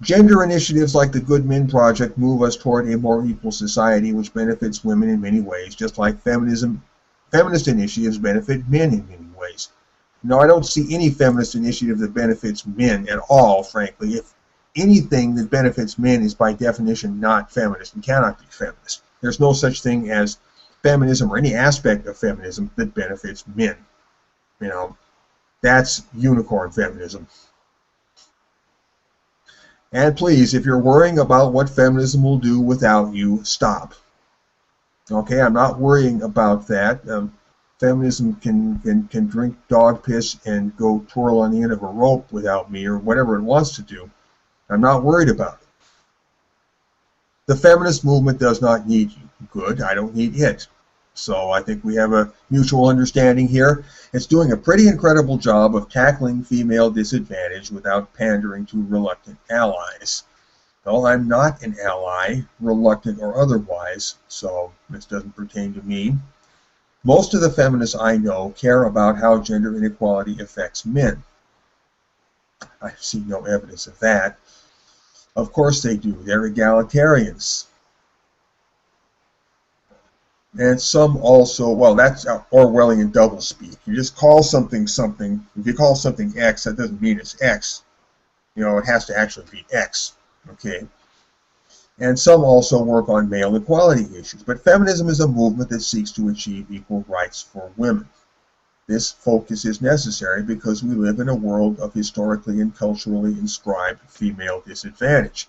Gender initiatives like the Good Men Project move us toward a more equal society which benefits women in many ways, just like feminist initiatives benefit men in many ways. No, I don't see any feminist initiative that benefits men at all, frankly. If anything that benefits men is by definition not feminist and cannot be feminist. There's no such thing as feminism or any aspect of feminism that benefits men. You know, that's unicorn feminism. And please, if you're worrying about what feminism will do without you, stop. Okay, I'm not worrying about that. Feminism can drink dog piss and go twirl on the end of a rope without me or whatever it wants to do. I'm not worried about it. The feminist movement does not need you. Good, I don't need it. So I think we have a mutual understanding here. It's doing a pretty incredible job of tackling female disadvantage without pandering to reluctant allies. Well, I'm not an ally, reluctant or otherwise, so this doesn't pertain to me. Most of the feminists I know care about how gender inequality affects men. I see no evidence of that. Of course they do. They're egalitarians. And some also, well, that's Orwellian doublespeak. You just call something something. If you call something X, that doesn't mean it's X. You know, it has to actually be X. Okay? And some also work on male equality issues. But feminism is a movement that seeks to achieve equal rights for women. This focus is necessary because we live in a world of historically and culturally inscribed female disadvantage.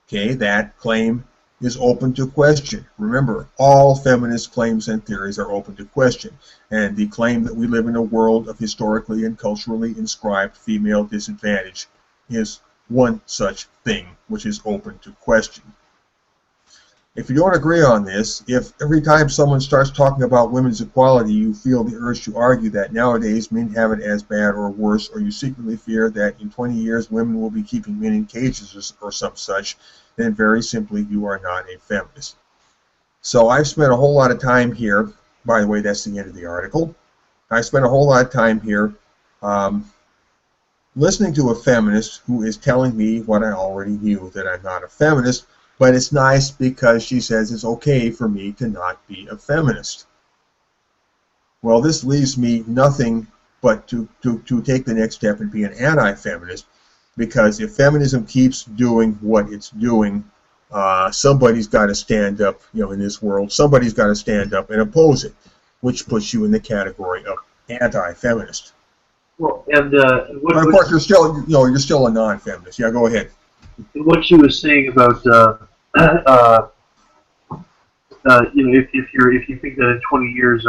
Okay, that claim is open to question. Remember, all feminist claims and theories are open to question. And the claim that we live in a world of historically and culturally inscribed female disadvantage is one such thing which is open to question. If you don't agree on this, if every time someone starts talking about women's equality you feel the urge to argue that nowadays men have it as bad or worse, or you secretly fear that in 20 years women will be keeping men in cages or some such, then very simply you are not a feminist. So I've spent a whole lot of time here. By the way, that's the end of the article. I spent a whole lot of time here listening to a feminist who is telling me what I already knew, that I'm not a feminist. But it's nice because she says it's okay for me to not be a feminist. Well, this leaves me nothing but to take the next step and be an anti-feminist, because if feminism keeps doing what it's doing, somebody's got to stand up, in this world. Somebody's got to stand up and oppose it, which puts you in the category of anti-feminist.
Well, and
but of course, you're still a non-feminist. Yeah, go ahead.
What she was saying about if you think that in 20 years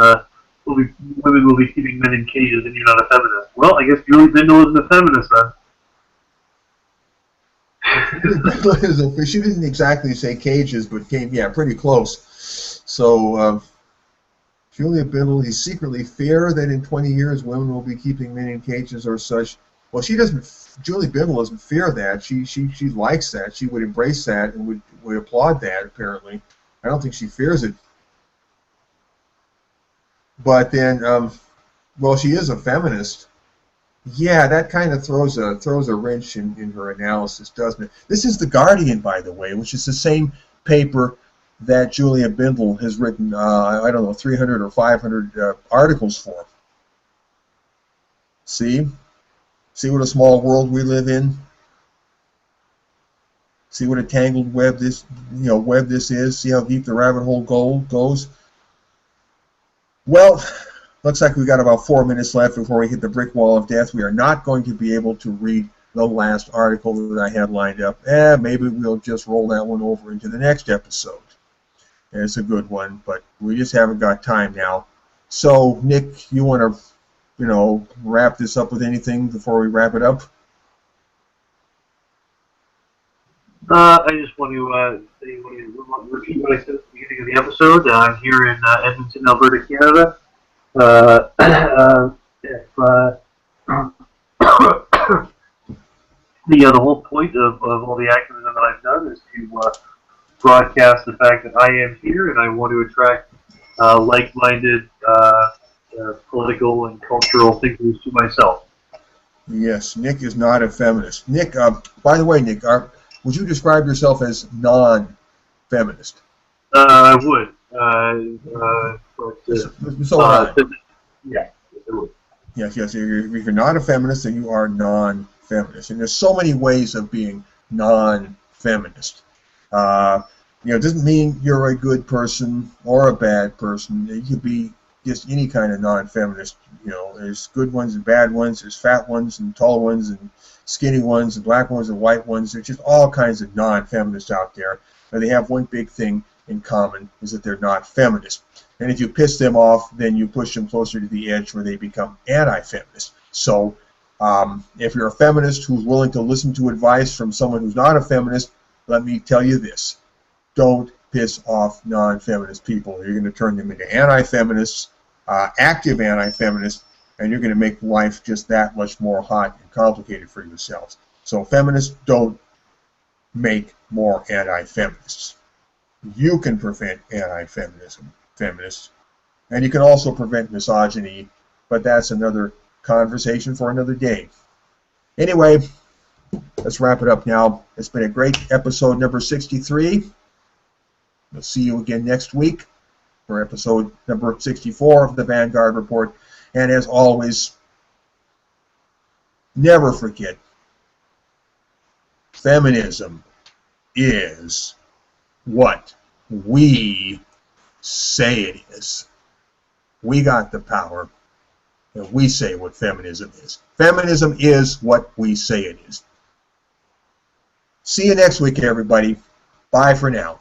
women will be keeping men in cages, then you're not a feminist. Well, I guess Julie Bindel isn't a feminist then.
She didn't exactly say cages, but came, yeah, pretty close. So, Julia Bindel, you secretly fear that in 20 years women will be keeping men in cages or such. Well, she doesn't. Julie Bindel doesn't fear that. She likes that. She would embrace that and would applaud that. Apparently, I don't think she fears it. But then, well, she is a feminist. Yeah, that kind of throws a wrench in her analysis, doesn't it? This is The Guardian, by the way, which is the same paper that Julia Bindel has written, I don't know, 300 or 500 articles for. See? See what a small world we live in? See what a tangled web this is? See how deep the rabbit hole goes? Well, looks like we got about 4 minutes left before we hit the brick wall of death. We are not going to be able to read the last article that I had lined up. Maybe we'll just roll that one over into the next episode. It's a good one, but we just haven't got time now. So, Nick, you want to, wrap this up with anything before we wrap it up?
I just want to repeat what I said at the beginning of the episode. I'm here in Edmonton, Alberta, Canada. The whole point of all the activism that I've done is to broadcast the fact that I am here, and I want to attract like-minded political and cultural thinkers to myself.
Yes, Nick is not a feminist. Nick, by the way, Nick, would you describe yourself as non-feminist?
I would. Yeah, it would.
Yes. If you're not a feminist, then you are non-feminist. And there's so many ways of being non-feminist. It doesn't mean you're a good person or a bad person. You could be just any kind of non-feminist. There's good ones and bad ones. There's fat ones and tall ones and skinny ones and black ones and white ones. There's just all kinds of non-feminists out there. And they have one big thing in common, is that they're not feminist. And if you piss them off, then you push them closer to the edge where they become anti-feminist. So if you're a feminist who's willing to listen to advice from someone who's not a feminist, let me tell you this. Don't piss off non-feminist people. You're going to turn them into anti-feminists, active anti-feminists, and you're going to make life just that much more hot and complicated for yourselves. So feminists, don't make more anti-feminists. You can prevent anti-feminism, feminists, and you can also prevent misogyny, but that's another conversation for another day. Anyway, let's wrap it up now. It's been a great episode number 63. We'll see you again next week for episode number 64 of the Vanguard Report. And as always, never forget, feminism is what we say it is. We got the power, and we say what feminism is. Feminism is what we say it is. See you next week, everybody. Bye for now.